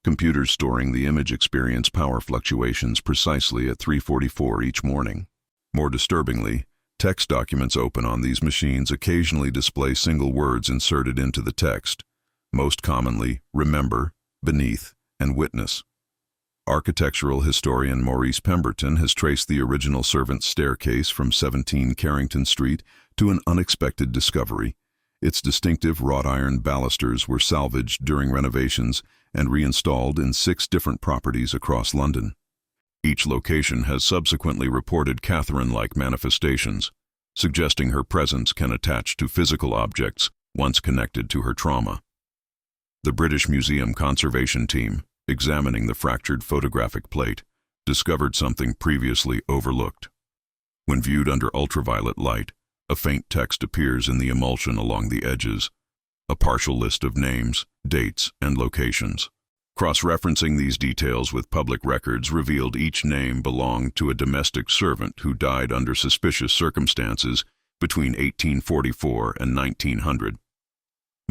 Computers storing the image experience power fluctuations precisely at 3:44 each morning. More disturbingly, text documents open on these machines occasionally display single words inserted into the text, most commonly remember, beneath, and witness. Architectural historian Maurice Pemberton has traced the original servants' staircase from 17 Carrington Street to an unexpected discovery. Its distinctive wrought iron balusters were salvaged during renovations and reinstalled in 6 different properties across London. Each location has subsequently reported Catherine-like manifestations, suggesting her presence can attach to physical objects once connected to her trauma. The British Museum Conservation Team, examining the fractured photographic plate, discovered something previously overlooked. When viewed under ultraviolet light, a faint text appears in the emulsion along the edges, a partial list of names, dates, and locations. Cross-referencing these details with public records revealed each name belonged to a domestic servant who died under suspicious circumstances between 1844 and 1900.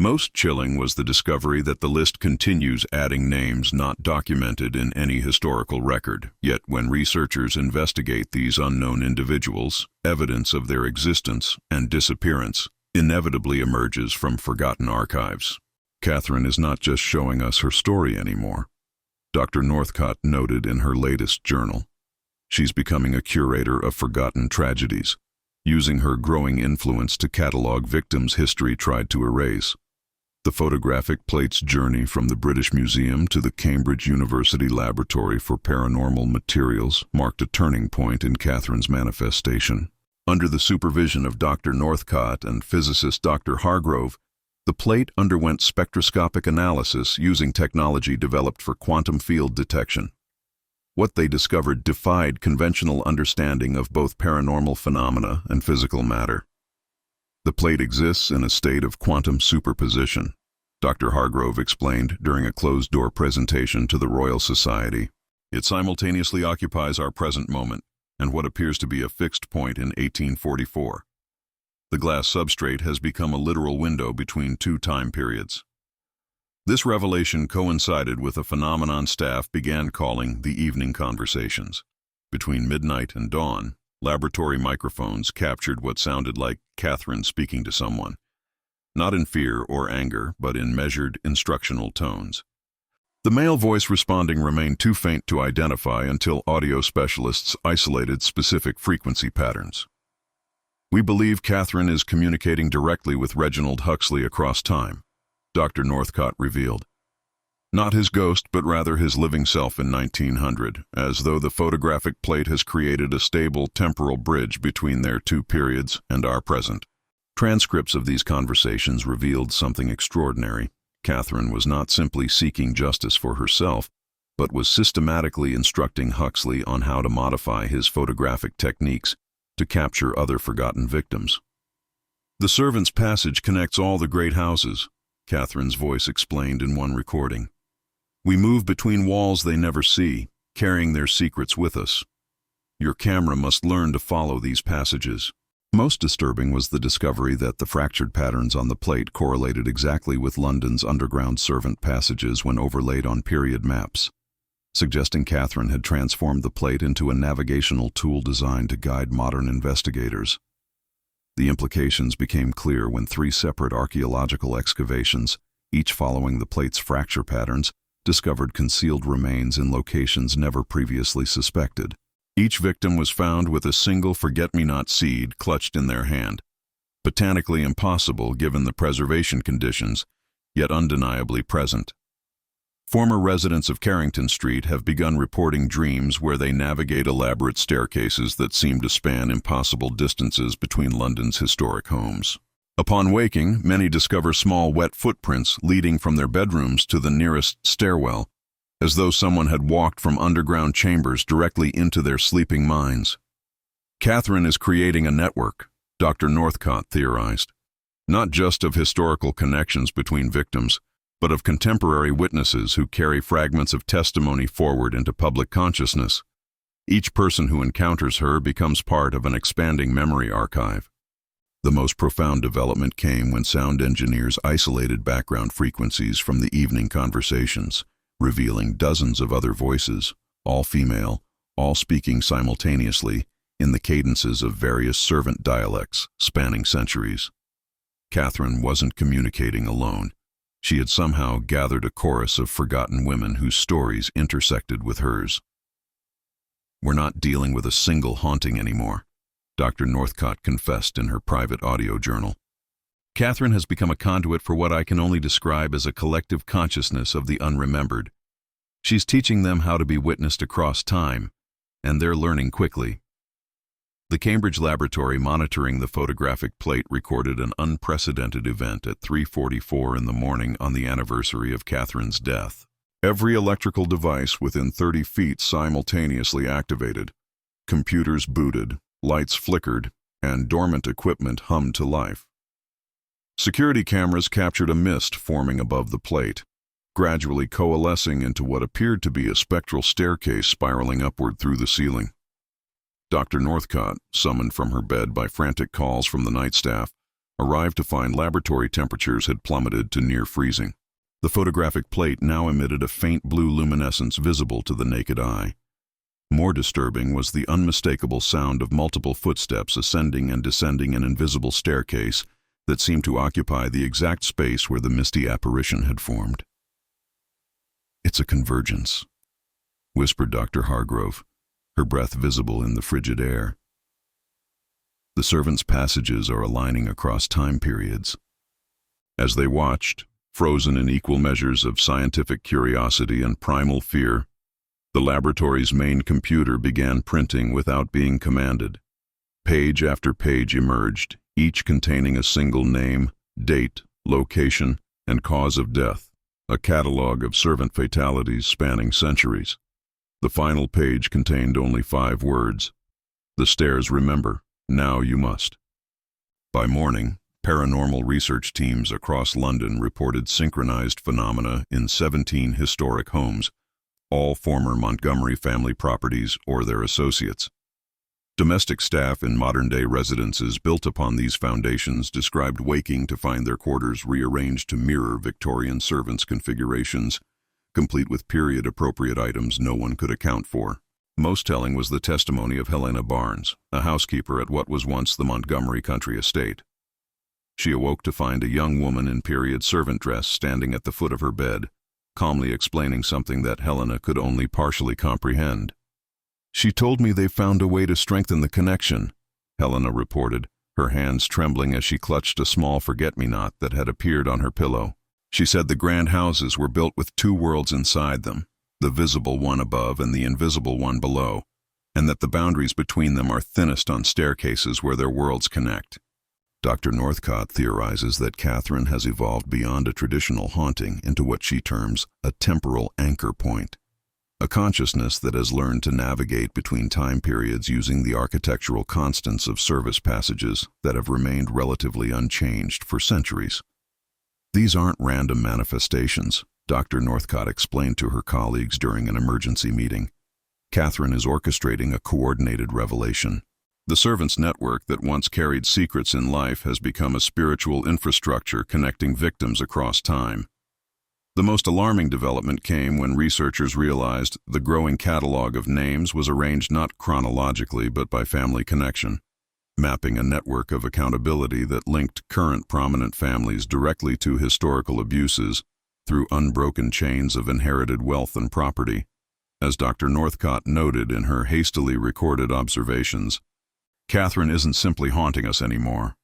Most chilling was the discovery that the list continues adding names not documented in any historical record. Yet when researchers investigate these unknown individuals, evidence of their existence and disappearance inevitably emerges from forgotten archives. Catherine is not just showing us her story anymore. Dr. Northcott noted in her latest journal, she's becoming a curator of forgotten tragedies, using her growing influence to catalog victims history tried to erase. The photographic plate's journey from the British Museum to the Cambridge University Laboratory for Paranormal Materials marked a turning point in Catherine's manifestation. Under the supervision of Dr. Northcott and physicist Dr. Hargrove, the plate underwent spectroscopic analysis using technology developed for quantum field detection. What they discovered defied conventional understanding of both paranormal phenomena and physical matter. The plate exists in a state of quantum superposition, Dr. Hargrove explained during a closed-door presentation to the Royal Society. It simultaneously occupies our present moment and what appears to be a fixed point in 1844. The glass substrate has become a literal window between two time periods. This revelation coincided with a phenomenon staff began calling the evening conversations. Between midnight and dawn, laboratory microphones captured what sounded like Catherine speaking to someone, not in fear or anger, but in measured, instructional tones. The male voice responding remained too faint to identify until audio specialists isolated specific frequency patterns. "We believe Catherine is communicating directly with Reginald Huxley across time," Dr. Northcott revealed. Not his ghost, but rather his living self in 1900, as though the photographic plate has created a stable temporal bridge between their two periods and our present. Transcripts of these conversations revealed something extraordinary. Catherine was not simply seeking justice for herself, but was systematically instructing Huxley on how to modify his photographic techniques to capture other forgotten victims. "The servants' passage connects all the great houses," Catherine's voice explained in one recording. "We move between walls they never see, carrying their secrets with us. Your camera must learn to follow these passages." Most disturbing was the discovery that the fractured patterns on the plate correlated exactly with London's underground servant passages when overlaid on period maps, suggesting Catherine had transformed the plate into a navigational tool designed to guide modern investigators. The implications became clear when 3 separate archaeological excavations, each following the plate's fracture patterns, discovered concealed remains in locations never previously suspected. Each victim was found with a single forget-me-not seed clutched in their hand. Botanically impossible given the preservation conditions, yet undeniably present. Former residents of Carrington Street have begun reporting dreams where they navigate elaborate staircases that seem to span impossible distances between London's historic homes. Upon waking, many discover small wet footprints leading from their bedrooms to the nearest stairwell, as though someone had walked from underground chambers directly into their sleeping minds. Catherine is creating a network, Dr. Northcott theorized, not just of historical connections between victims, but of contemporary witnesses who carry fragments of testimony forward into public consciousness. Each person who encounters her becomes part of an expanding memory archive. The most profound development came when sound engineers isolated background frequencies from the evening conversations, revealing dozens of other voices, all female, all speaking simultaneously, in the cadences of various servant dialects spanning centuries. Catherine wasn't communicating alone. She had somehow gathered a chorus of forgotten women whose stories intersected with hers. "We're not dealing with a single haunting anymore," Dr. Northcott confessed in her private audio journal. "Catherine has become a conduit for what I can only describe as a collective consciousness of the unremembered. She's teaching them how to be witnessed across time, and they're learning quickly." The Cambridge laboratory monitoring the photographic plate recorded an unprecedented event at 3:44 in the morning on the anniversary of Catherine's death. Every electrical device within 30 feet simultaneously activated. Computers booted, lights flickered, and dormant equipment hummed to life. Security cameras captured a mist forming above the plate, gradually coalescing into what appeared to be a spectral staircase spiraling upward through the ceiling. Dr. Northcott, summoned from her bed by frantic calls from the night staff, arrived to find laboratory temperatures had plummeted to near freezing. The photographic plate now emitted a faint blue luminescence visible to the naked eye. More disturbing was the unmistakable sound of multiple footsteps ascending and descending an invisible staircase that seemed to occupy the exact space where the misty apparition had formed. "It's a convergence," whispered Dr. Hargrove, her breath visible in the frigid air. "The servants' passages are aligning across time periods." As they watched, frozen in equal measures of scientific curiosity and primal fear, the laboratory's main computer began printing without being commanded. Page after page emerged, each containing a single name, date, location, and cause of death, a catalog of servant fatalities spanning centuries. The final page contained only 5 words. The stairs remember. Now you must. By morning, paranormal research teams across London reported synchronized phenomena in 17 historic homes, all former Montgomery family properties or their associates. Domestic staff in modern-day residences built upon these foundations described waking to find their quarters rearranged to mirror Victorian servants' configurations, complete with period-appropriate items no one could account for. Most telling was the testimony of Helena Barnes, a housekeeper at what was once the Montgomery country estate. She awoke to find a young woman in period servant dress standing at the foot of her bed, calmly explaining something that Helena could only partially comprehend. "She told me they found a way to strengthen the connection," Helena reported, her hands trembling as she clutched a small forget-me-not that had appeared on her pillow. She said the grand houses were built with 2 worlds inside them, the visible one above and the invisible one below, and that the boundaries between them are thinnest on staircases where their worlds connect. Dr. Northcott theorizes that Catherine has evolved beyond a traditional haunting into what she terms a temporal anchor point, a consciousness that has learned to navigate between time periods using the architectural constants of service passages that have remained relatively unchanged for centuries. These aren't random manifestations, Dr. Northcott explained to her colleagues during an emergency meeting. Catherine is orchestrating a coordinated revelation. The servants' network that once carried secrets in life has become a spiritual infrastructure connecting victims across time. The most alarming development came when researchers realized the growing catalog of names was arranged not chronologically but by family connection, mapping a network of accountability that linked current prominent families directly to historical abuses through unbroken chains of inherited wealth and property. As Dr. Northcott noted in her hastily recorded observations, Catherine isn't simply haunting us anymore.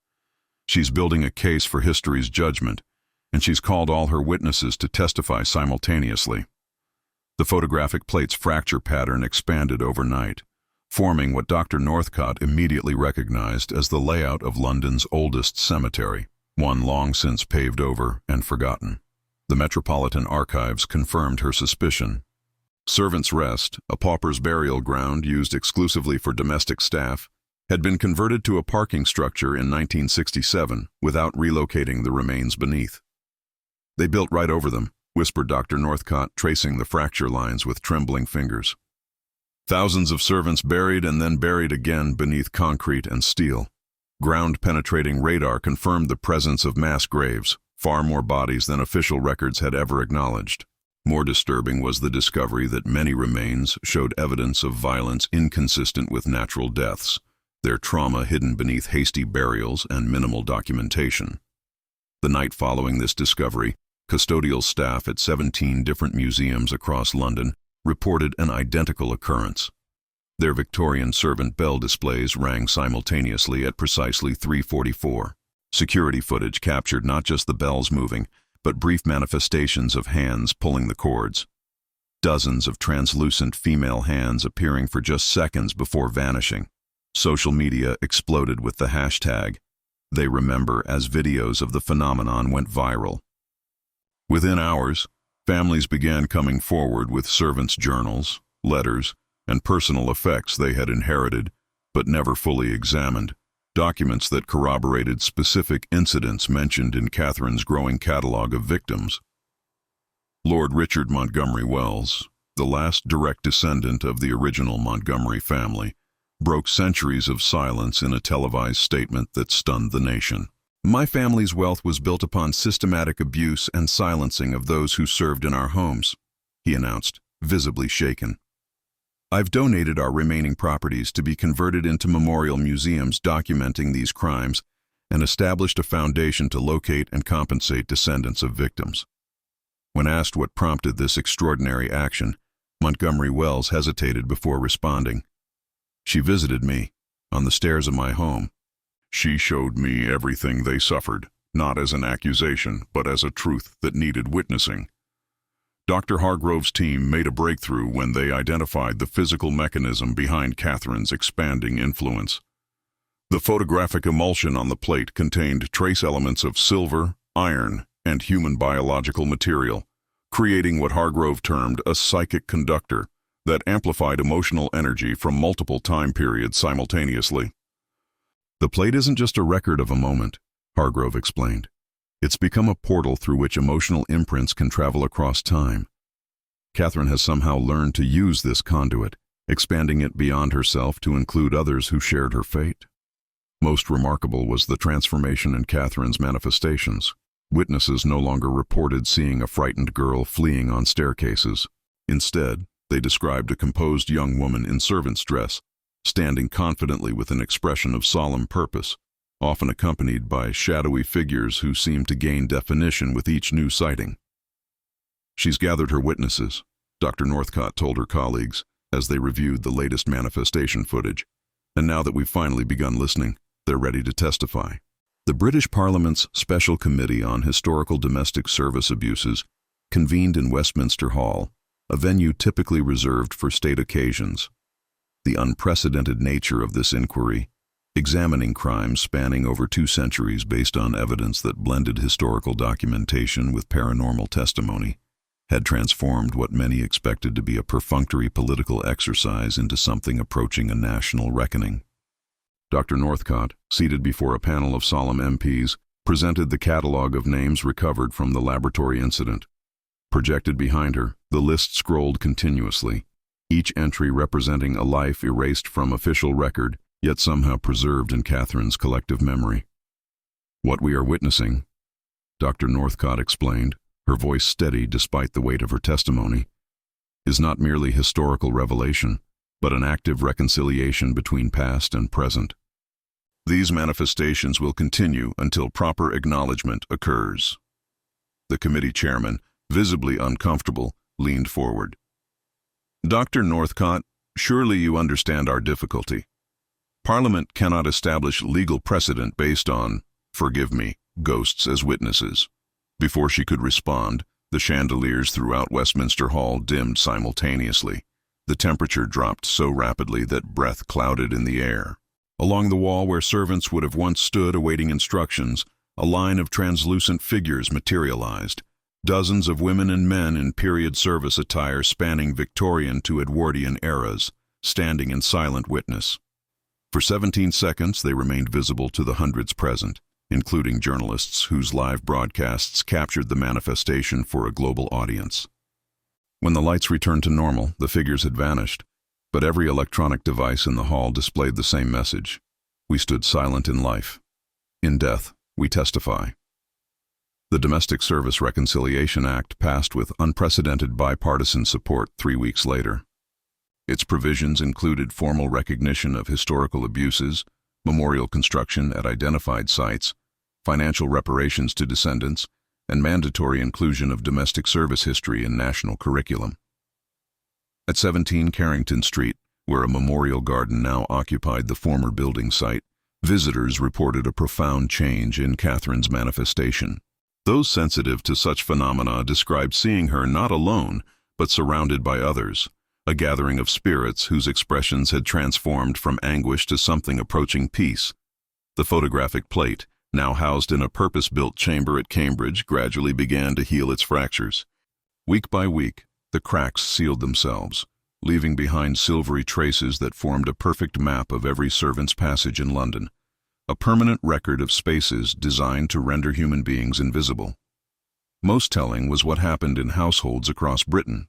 She's building a case for history's judgment, and she's called all her witnesses to testify simultaneously. The photographic plate's fracture pattern expanded overnight, forming what Dr. Northcott immediately recognized as the layout of London's oldest cemetery, one long since paved over and forgotten. The Metropolitan Archives confirmed her suspicion. Servants' Rest, a pauper's burial ground used exclusively for domestic staff, had been converted to a parking structure in 1967 without relocating the remains beneath. "They built right over them," whispered Dr. Northcott, tracing the fracture lines with trembling fingers. "Thousands of servants buried and then buried again beneath concrete and steel. Ground-penetrating radar confirmed the presence of mass graves, far more bodies than official records had ever acknowledged. More disturbing was the discovery that many remains showed evidence of violence inconsistent with natural deaths, their trauma hidden beneath hasty burials and minimal documentation. The night following this discovery, custodial staff at 17 different museums across London reported an identical occurrence. Their Victorian servant bell displays rang simultaneously at precisely 3:44. Security footage captured not just the bells moving, but brief manifestations of hands pulling the cords. Dozens of translucent female hands appearing for just seconds before vanishing. Social media exploded with the hashtag "They Remember" as videos of the phenomenon went viral. Within hours, families began coming forward with servants' journals, letters, and personal effects they had inherited but never fully examined, documents that corroborated specific incidents mentioned in Catherine's growing catalog of victims. Lord Richard Montgomery Wells, the last direct descendant of the original Montgomery family, broke centuries of silence in a televised statement that stunned the nation. "My family's wealth was built upon systematic abuse and silencing of those who served in our homes," he announced, visibly shaken. "I've donated our remaining properties to be converted into memorial museums documenting these crimes and established a foundation to locate and compensate descendants of victims." When asked what prompted this extraordinary action, Montgomery Wells hesitated before responding. "She visited me on the stairs of my home. She showed me everything they suffered, not as an accusation, but as a truth that needed witnessing. Dr. Hargrove's team made a breakthrough when they identified the physical mechanism behind Catherine's expanding influence. The photographic emulsion on the plate contained trace elements of silver, iron, and human biological material, creating what Hargrove termed a psychic conductor, that amplified emotional energy from multiple time periods simultaneously. The plate isn't just a record of a moment, Hargrove explained. It's become a portal through which emotional imprints can travel across time. Catherine has somehow learned to use this conduit, expanding it beyond herself to include others who shared her fate. Most remarkable was the transformation in Catherine's manifestations. Witnesses no longer reported seeing a frightened girl fleeing on staircases. Instead, they described a composed young woman in servant's dress, standing confidently with an expression of solemn purpose, often accompanied by shadowy figures who seemed to gain definition with each new sighting. "She's gathered her witnesses," Dr. Northcott told her colleagues as they reviewed the latest manifestation footage. "And now that we've finally begun listening, they're ready to testify." The British Parliament's Special Committee on Historical Domestic Service Abuses convened in Westminster Hall, a venue typically reserved for state occasions. The unprecedented nature of this inquiry, examining crimes spanning over 2 centuries based on evidence that blended historical documentation with paranormal testimony, had transformed what many expected to be a perfunctory political exercise into something approaching a national reckoning. Dr. Northcott, seated before a panel of solemn MPs, presented the catalogue of names recovered from the laboratory incident. Projected behind her, the list scrolled continuously, each entry representing a life erased from official record, yet somehow preserved in Catherine's collective memory. "What we are witnessing," Dr. Northcott explained, her voice steady despite the weight of her testimony, "is not merely historical revelation, but an active reconciliation between past and present. These manifestations will continue until proper acknowledgement occurs." The committee chairman, visibly uncomfortable, leaned forward. "Dr. Northcott, surely you understand our difficulty. Parliament cannot establish legal precedent based on, forgive me, ghosts as witnesses." Before she could respond, the chandeliers throughout Westminster Hall dimmed simultaneously. The temperature dropped so rapidly that breath clouded in the air. Along the wall where servants would have once stood awaiting instructions, a line of translucent figures materialized. Dozens of women and men in period service attire spanning Victorian to Edwardian eras, standing in silent witness. For 17 seconds they remained visible to the hundreds present, including journalists whose live broadcasts captured the manifestation for a global audience. When the lights returned to normal, the figures had vanished, but every electronic device in the hall displayed the same message. We stood silent in life. In death, we testify. The Domestic Service Reconciliation Act passed with unprecedented bipartisan support 3 weeks later. Its provisions included formal recognition of historical abuses, memorial construction at identified sites, financial reparations to descendants, and mandatory inclusion of domestic service history in national curriculum. At 17 Carrington Street, where a memorial garden now occupied the former building site, visitors reported a profound change in Catherine's manifestation. Those sensitive to such phenomena described seeing her not alone, but surrounded by others, a gathering of spirits whose expressions had transformed from anguish to something approaching peace. The photographic plate, now housed in a purpose-built chamber at Cambridge, gradually began to heal its fractures. Week by week, the cracks sealed themselves, leaving behind silvery traces that formed a perfect map of every servant's passage in London, a permanent record of spaces designed to render human beings invisible. Most telling was what happened in households across Britain.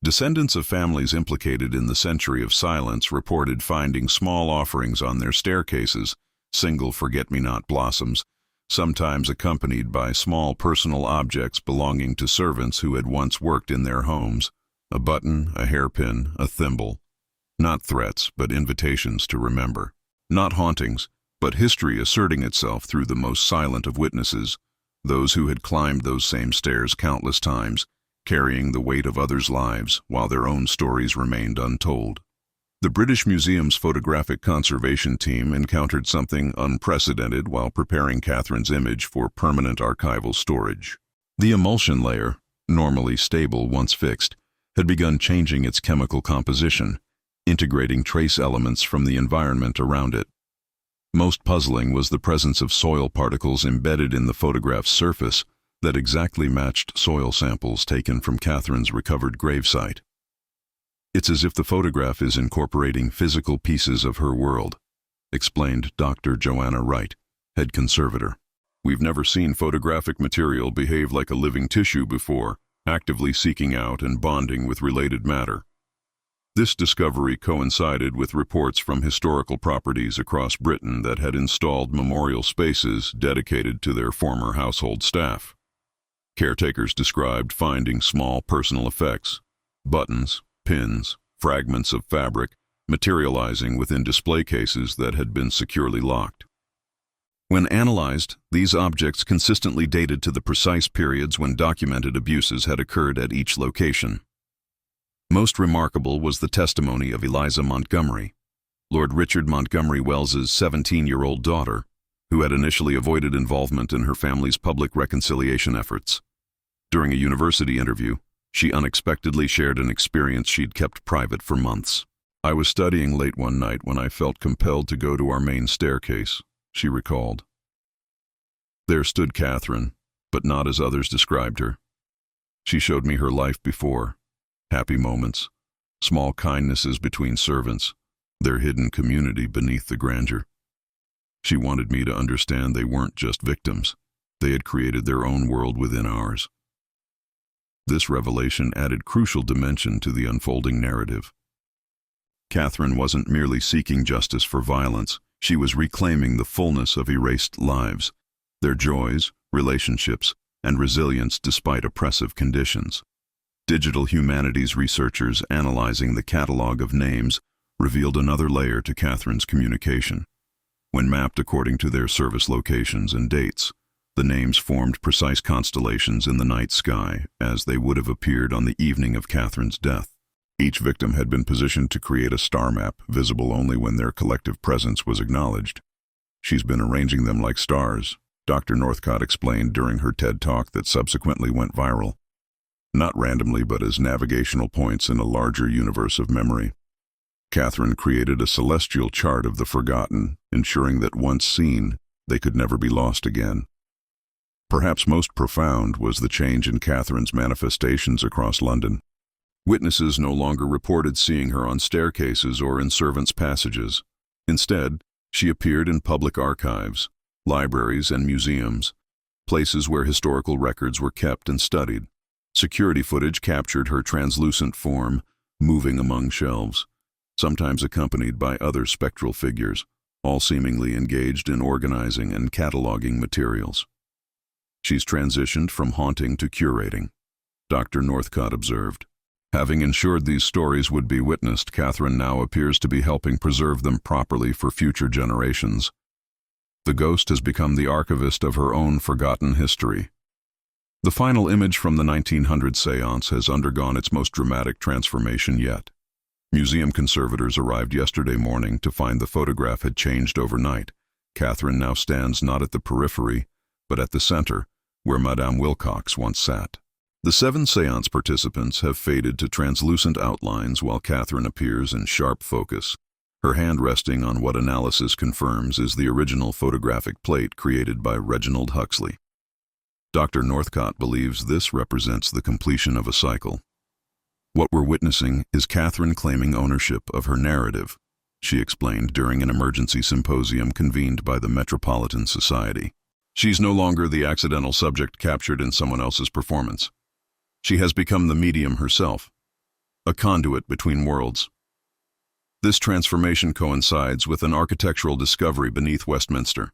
Descendants of families implicated in the Century of Silence reported finding small offerings on their staircases, single forget-me-not blossoms, sometimes accompanied by small personal objects belonging to servants who had once worked in their homes, a button, a hairpin, a thimble. Not threats, but invitations to remember. Not hauntings, but history asserting itself through the most silent of witnesses, those who had climbed those same stairs countless times, carrying the weight of others' lives while their own stories remained untold. The British Museum's photographic conservation team encountered something unprecedented while preparing Catherine's image for permanent archival storage. The emulsion layer, normally stable once fixed, had begun changing its chemical composition, integrating trace elements from the environment around it. Most puzzling was the presence of soil particles embedded in the photograph's surface that exactly matched soil samples taken from Catherine's recovered gravesite. It's as if the photograph is incorporating physical pieces of her world, explained Dr. Joanna Wright, head conservator. We've never seen photographic material behave like a living tissue before, actively seeking out and bonding with related matter. This discovery coincided with reports from historical properties across Britain that had installed memorial spaces dedicated to their former household staff. Caretakers described finding small personal effects, buttons, pins, fragments of fabric, materializing within display cases that had been securely locked. When analyzed, these objects consistently dated to the precise periods when documented abuses had occurred at each location. Most remarkable was the testimony of Eliza Montgomery, Lord Richard Montgomery Wells's 17-year-old daughter, who had initially avoided involvement in her family's public reconciliation efforts. During a university interview, she unexpectedly shared an experience she'd kept private for months. I was studying late one night when I felt compelled to go to our main staircase, she recalled. There stood Catherine, but not as others described her. She showed me her life before, happy moments, small kindnesses between servants, their hidden community beneath the grandeur. She wanted me to understand they weren't just victims. They had created their own world within ours. This revelation added crucial dimension to the unfolding narrative. Catherine wasn't merely seeking justice for violence. She was reclaiming the fullness of erased lives, their joys, relationships, and resilience despite oppressive conditions. Digital humanities researchers analyzing the catalog of names revealed another layer to Catherine's communication. When mapped according to their service locations and dates, the names formed precise constellations in the night sky as they would have appeared on the evening of Catherine's death. Each victim had been positioned to create a star map visible only when their collective presence was acknowledged. She's been arranging them like stars, Dr. Northcott explained during her TED Talk that subsequently went viral. Not randomly, but as navigational points in a larger universe of memory. Catherine created a celestial chart of the forgotten, ensuring that once seen, they could never be lost again. Perhaps most profound was the change in Catherine's manifestations across London. Witnesses no longer reported seeing her on staircases or in servants' passages. Instead, she appeared in public archives, libraries and museums, places where historical records were kept and studied. Security footage captured her translucent form, moving among shelves, sometimes accompanied by other spectral figures, all seemingly engaged in organizing and cataloging materials. She's transitioned from haunting to curating, Dr. Northcott observed. Having ensured these stories would be witnessed, Catherine now appears to be helping preserve them properly for future generations. The ghost has become the archivist of her own forgotten history. The final image from the 1900 Séance has undergone its most dramatic transformation yet. Museum conservators arrived yesterday morning to find the photograph had changed overnight. Catherine now stands not at the periphery, but at the center, where Madame Wilcox once sat. The 7 séance participants have faded to translucent outlines while Catherine appears in sharp focus, her hand resting on what analysis confirms is the original photographic plate created by Reginald Huxley. Dr. Northcott believes this represents the completion of a cycle. What we're witnessing is Catherine claiming ownership of her narrative, she explained during an emergency symposium convened by the Metropolitan Society. She's no longer the accidental subject captured in someone else's performance. She has become the medium herself, a conduit between worlds. This transformation coincides with an architectural discovery beneath Westminster.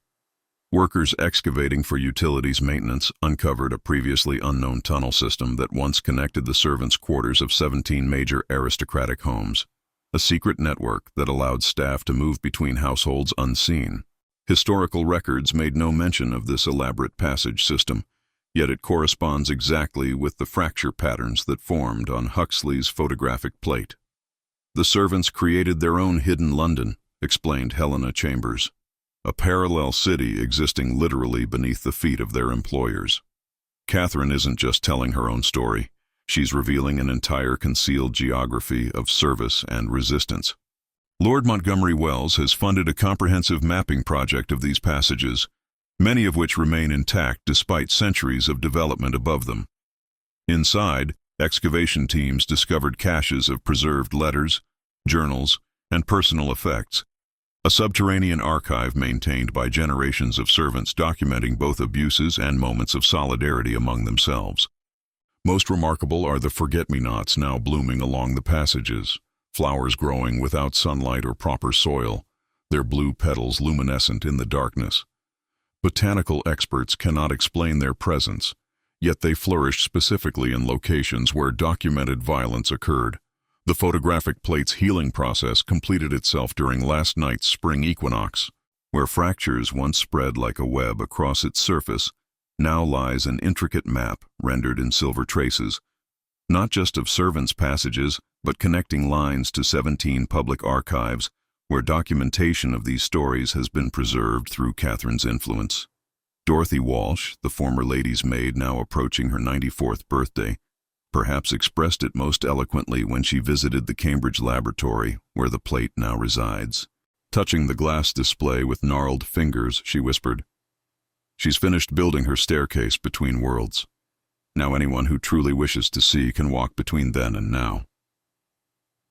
Workers excavating for utilities maintenance uncovered a previously unknown tunnel system that once connected the servants' quarters of 17 major aristocratic homes, a secret network that allowed staff to move between households unseen. Historical records made no mention of this elaborate passage system, yet it corresponds exactly with the fracture patterns that formed on Huxley's photographic plate. The servants created their own hidden London, explained Helena Chambers, a parallel city existing literally beneath the feet of their employers. Catherine isn't just telling her own story, she's revealing an entire concealed geography of service and resistance. Lord Montgomery Wells has funded a comprehensive mapping project of these passages, many of which remain intact despite centuries of development above them. Inside, Excavation teams discovered caches of preserved letters, journals, and personal effects, a subterranean archive maintained by generations of servants documenting both abuses and moments of solidarity among themselves. Most remarkable are the forget-me-nots now blooming along the passages, flowers growing without sunlight or proper soil, their blue petals luminescent in the darkness. Botanical experts cannot explain their presence, yet they flourish specifically in locations where documented violence occurred. The photographic plate's healing process completed itself during last night's spring equinox, where fractures once spread like a web across its surface. Now lies an intricate map rendered in silver traces, not just of servants' passages, but connecting lines to 17 public archives, where documentation of these stories has been preserved through Catherine's influence. Dorothy Walsh, the former lady's maid now approaching her 94th birthday, perhaps expressed it most eloquently when she visited the Cambridge laboratory where the plate now resides. Touching the glass display with gnarled fingers, she whispered, "She's finished building her staircase between worlds. Now anyone who truly wishes to see can walk between then and now."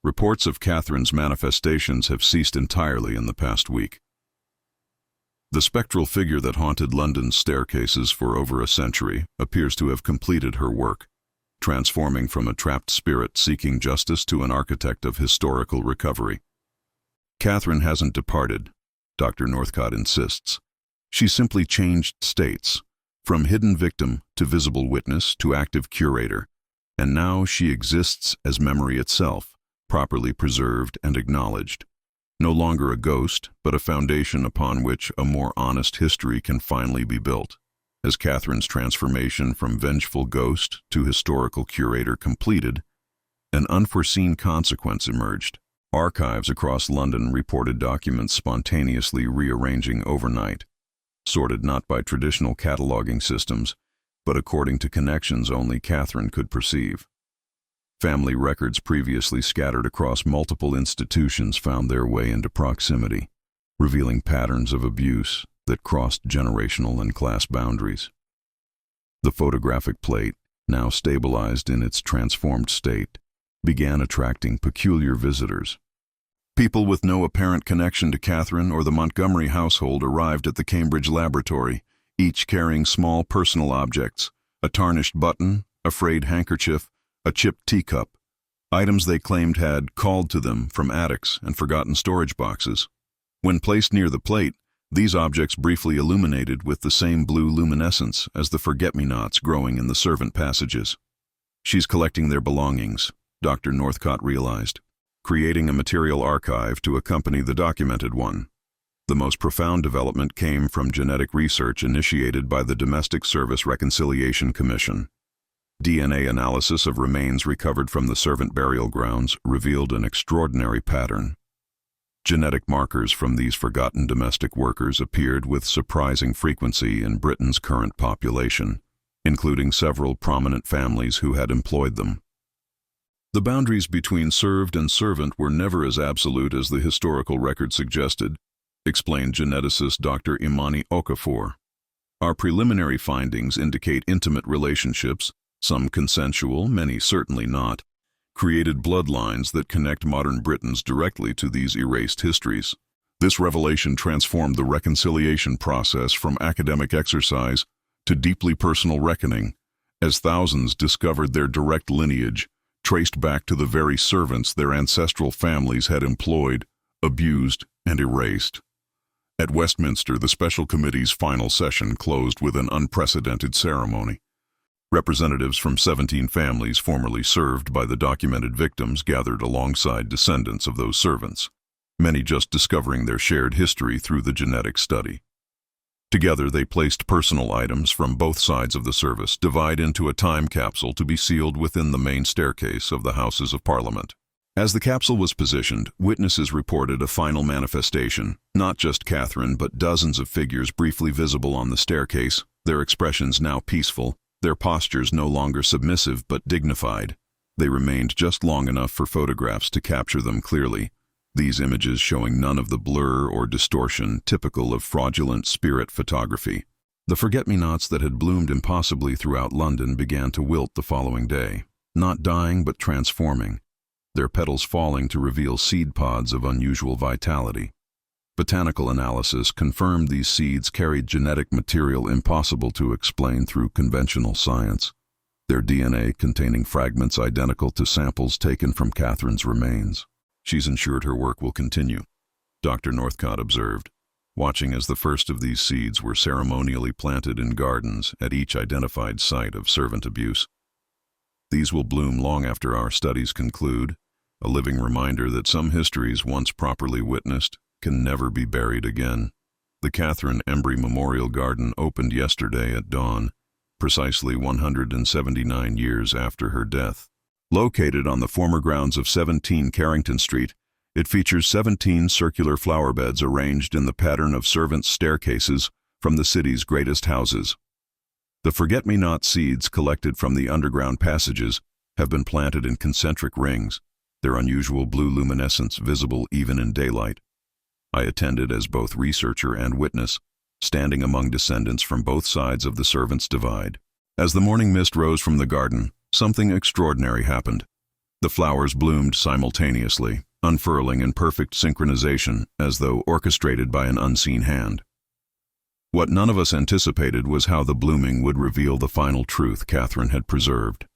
Reports of Catherine's manifestations have ceased entirely in the past week. The spectral figure that haunted London's staircases for over a century appears to have completed her work, transforming from a trapped spirit seeking justice to an architect of historical recovery. Catherine hasn't departed, Dr. Northcott insists. She simply changed states, from hidden victim to visible witness to active curator, and now she exists as memory itself, properly preserved and acknowledged. No longer a ghost, but a foundation upon which a more honest history can finally be built. As Catherine's transformation from vengeful ghost to historical curator completed, an unforeseen consequence emerged. Archives across London reported documents spontaneously rearranging overnight, sorted not by traditional cataloging systems, but according to connections only Catherine could perceive. Family records previously scattered across multiple institutions found their way into proximity, revealing patterns of abuse that crossed generational and class boundaries. The photographic plate, now stabilized in its transformed state, began attracting peculiar visitors. People with no apparent connection to Catherine or the Montgomery household arrived at the Cambridge laboratory, each carrying small personal objects, a tarnished button, a frayed handkerchief, a chipped teacup, items they claimed had called to them from attics and forgotten storage boxes. When placed near the plate, these objects briefly illuminated with the same blue luminescence as the forget-me-nots growing in the servant passages. She's collecting their belongings, Dr. Northcott realized, creating a material archive to accompany the documented one. The most profound development came from genetic research initiated by the Domestic Service Reconciliation Commission. DNA analysis of remains recovered from the servant burial grounds revealed an extraordinary pattern. Genetic markers from these forgotten domestic workers appeared with surprising frequency in Britain's current population, including several prominent families who had employed them. The boundaries between served and servant were never as absolute as the historical record suggested, explained geneticist Dr. Imani Okafor. Our preliminary findings indicate intimate relationships, some consensual, many certainly not, created bloodlines that connect modern Britons directly to these erased histories. This revelation transformed the reconciliation process from academic exercise to deeply personal reckoning, as thousands discovered their direct lineage, traced back to the very servants their ancestral families had employed, abused, and erased. At Westminster, the special committee's final session closed with an unprecedented ceremony. Representatives from 17 families formerly served by the documented victims gathered alongside descendants of those servants, many just discovering their shared history through the genetic study. Together, they placed personal items from both sides of the service, divide into a time capsule to be sealed within the main staircase of the Houses of Parliament. As the capsule was positioned, witnesses reported a final manifestation, not just Catherine, but dozens of figures briefly visible on the staircase, their expressions now peaceful, their postures no longer submissive but dignified. They remained just long enough for photographs to capture them clearly, these images showing none of the blur or distortion typical of fraudulent spirit photography. The forget-me-nots that had bloomed impossibly throughout London began to wilt the following day. not dying but transforming, their petals falling to reveal seed pods of unusual vitality. Botanical analysis confirmed these seeds carried genetic material impossible to explain through conventional science, their DNA containing fragments identical to samples taken from Catherine's remains. She's ensured her work will continue, Dr. Northcott observed, watching as the first of these seeds were ceremonially planted in gardens at each identified site of servant abuse. These will bloom long after our studies conclude, a living reminder that some histories once properly witnessed can never be buried again. The Catherine Embry Memorial Garden opened yesterday at dawn, precisely 179 years after her death. Located on the former grounds of 17 Carrington Street, it features 17 circular flower beds arranged in the pattern of servants' staircases from the city's greatest houses. The forget-me-not seeds collected from the underground passages have been planted in concentric rings, their unusual blue luminescence visible even in daylight. I attended as both researcher and witness, standing among descendants from both sides of the servants' divide. As the morning mist rose from the garden, something extraordinary happened. The flowers bloomed simultaneously, unfurling in perfect synchronization as though orchestrated by an unseen hand. What none of us anticipated was how the blooming would reveal the final truth Catherine had preserved.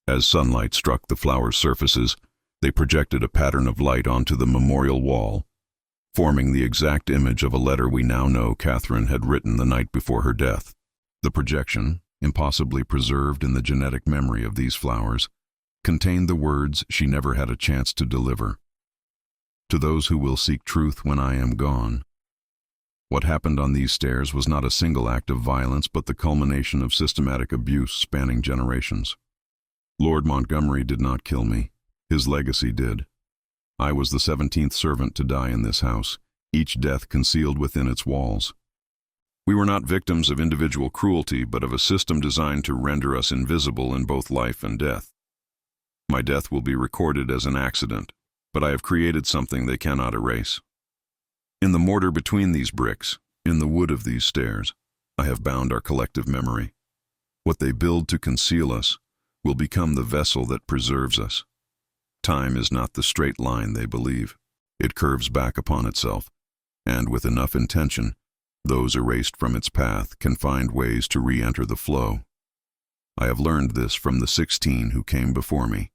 As sunlight struck the flowers' surfaces, they projected a pattern of light onto the memorial wall, forming the exact image of a letter we now know Catherine had written the night before her death. The projection, impossibly preserved in the genetic memory of these flowers, contained the words she never had a chance to deliver. To those who will seek truth when I am gone. What happened on these stairs was not a single act of violence but the culmination of systematic abuse spanning generations. Lord Montgomery did not kill me. His legacy did. I was the 17th servant to die in this house, each death concealed within its walls. We were not victims of individual cruelty, but of a system designed to render us invisible in both life and death. My death will be recorded as an accident, but I have created something they cannot erase. In the mortar between these bricks, in the wood of these stairs, I have bound our collective memory. What they build to conceal us will become the vessel that preserves us. Time is not the straight line they believe. It curves back upon itself, and with enough intention, those erased from its path can find ways to re-enter the flow. I have learned this from the 16 who came before me.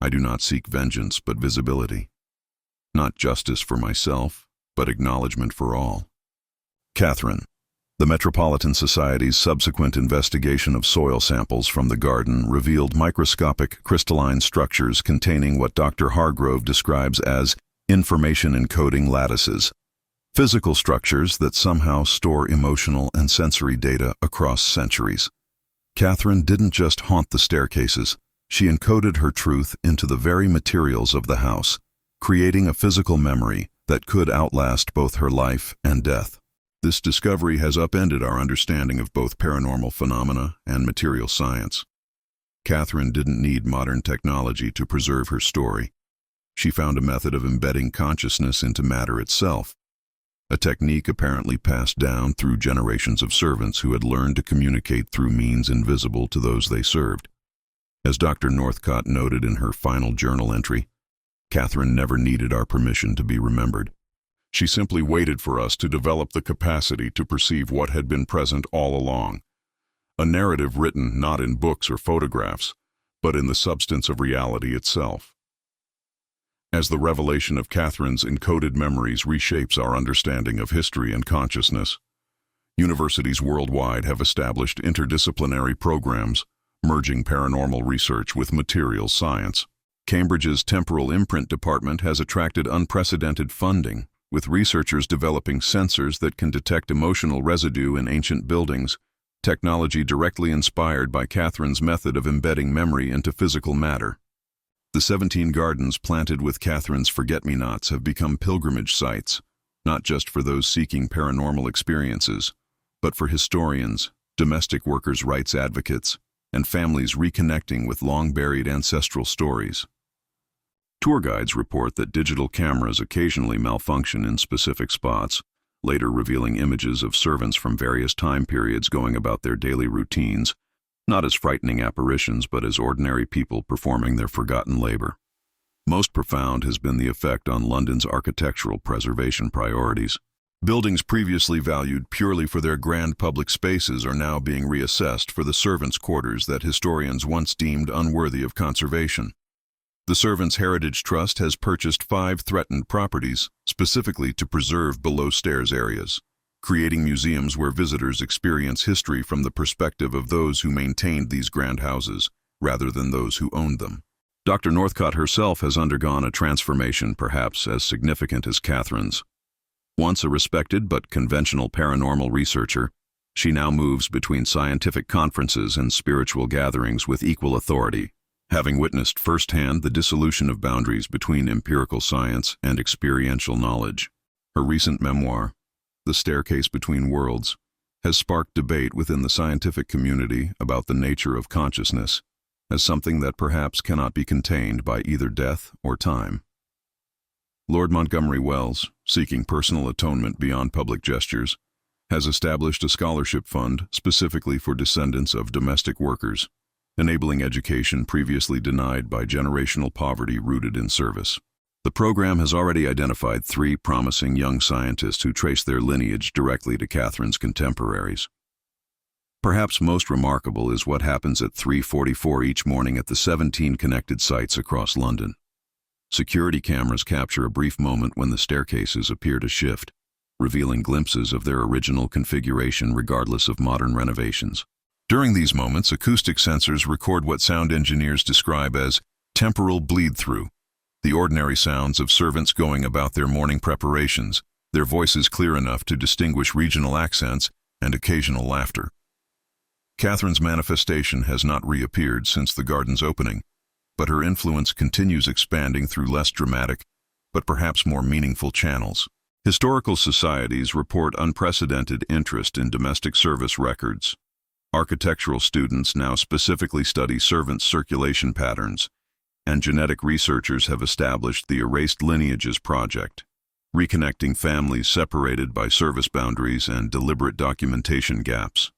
I do not seek vengeance but visibility. Not justice for myself, but acknowledgement for all. Catherine. The Metropolitan Society's subsequent investigation of soil samples from the garden revealed microscopic crystalline structures containing what Dr. Hargrove describes as information encoding lattices, physical structures that somehow store emotional and sensory data across centuries. Catherine didn't just haunt the staircases, she encoded her truth into the very materials of the house, creating a physical memory that could outlast both her life and death. This discovery has upended our understanding of both paranormal phenomena and material science. Catherine didn't need modern technology to preserve her story. She found a method of embedding consciousness into matter itself, a technique apparently passed down through generations of servants who had learned to communicate through means invisible to those they served. As Dr. Northcott noted in her final journal entry, Catherine never needed our permission to be remembered. She simply waited for us to develop the capacity to perceive what had been present all along. A narrative written not in books or photographs, but in the substance of reality itself. As the revelation of Catherine's encoded memories reshapes our understanding of history and consciousness, universities worldwide have established interdisciplinary programs, merging paranormal research with materials science. Cambridge's Temporal Imprint Department has attracted unprecedented funding, with researchers developing sensors that can detect emotional residue in ancient buildings, technology directly inspired by Catherine's method of embedding memory into physical matter. The 17 gardens planted with Catherine's forget-me-nots have become pilgrimage sites, not just for those seeking paranormal experiences, but for historians, domestic workers' rights advocates, and families reconnecting with long-buried ancestral stories. Tour guides report that digital cameras occasionally malfunction in specific spots, later revealing images of servants from various time periods going about their daily routines, not as frightening apparitions but as ordinary people performing their forgotten labor. Most profound has been the effect on London's architectural preservation priorities. Buildings previously valued purely for their grand public spaces are now being reassessed for the servants' quarters that historians once deemed unworthy of conservation. The Servants' Heritage Trust has purchased 5 threatened properties specifically to preserve below-stairs areas, creating museums where visitors experience history from the perspective of those who maintained these grand houses, rather than those who owned them. Dr. Northcott herself has undergone a transformation perhaps as significant as Catherine's. Once a respected but conventional paranormal researcher, she now moves between scientific conferences and spiritual gatherings with equal authority, having witnessed firsthand the dissolution of boundaries between empirical science and experiential knowledge. Her recent memoir, The Staircase Between Worlds, has sparked debate within the scientific community about the nature of consciousness as something that perhaps cannot be contained by either death or time. Lord Montgomery Wells, seeking personal atonement beyond public gestures, has established a scholarship fund specifically for descendants of domestic workers, enabling education previously denied by generational poverty rooted in service. The program has already identified 3 promising young scientists who trace their lineage directly to Catherine's contemporaries. Perhaps most remarkable is what happens at 3:44 each morning at the 17 connected sites across London. Security cameras capture a brief moment when the staircases appear to shift, revealing glimpses of their original configuration regardless of modern renovations. During these moments, acoustic sensors record what sound engineers describe as temporal bleed-through, the ordinary sounds of servants going about their morning preparations, their voices clear enough to distinguish regional accents and occasional laughter. Catherine's manifestation has not reappeared since the garden's opening, but her influence continues expanding through less dramatic, but perhaps more meaningful channels. Historical societies report unprecedented interest in domestic service records. Architectural students now specifically study servants' circulation patterns, and genetic researchers have established the Erased Lineages Project, reconnecting families separated by service boundaries and deliberate documentation gaps.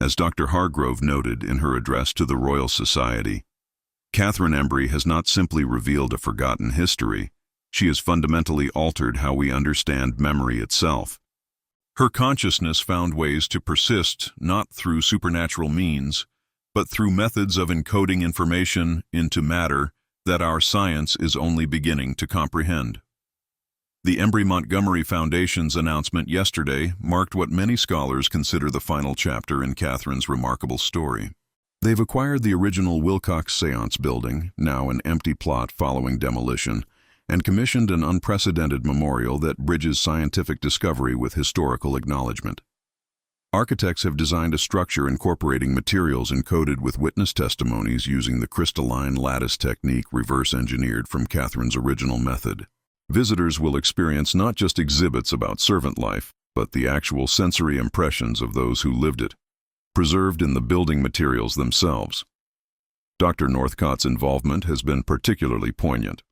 As Dr. Hargrove noted in her address to the Royal Society, Catherine Embry has not simply revealed a forgotten history, she has fundamentally altered how we understand memory itself. Her consciousness found ways to persist not through supernatural means, but through methods of encoding information into matter that our science is only beginning to comprehend. The Embry-Montgomery Foundation's announcement yesterday marked what many scholars consider the final chapter in Catherine's remarkable story. They've acquired the original Wilcox Séance building, now an empty plot following demolition, and commissioned an unprecedented memorial that bridges scientific discovery with historical acknowledgement. Architects have designed a structure incorporating materials encoded with witness testimonies using the crystalline lattice technique reverse-engineered from Catherine's original method. Visitors will experience not just exhibits about servant life, but the actual sensory impressions of those who lived it, preserved in the building materials themselves. Dr. Northcott's involvement has been particularly poignant.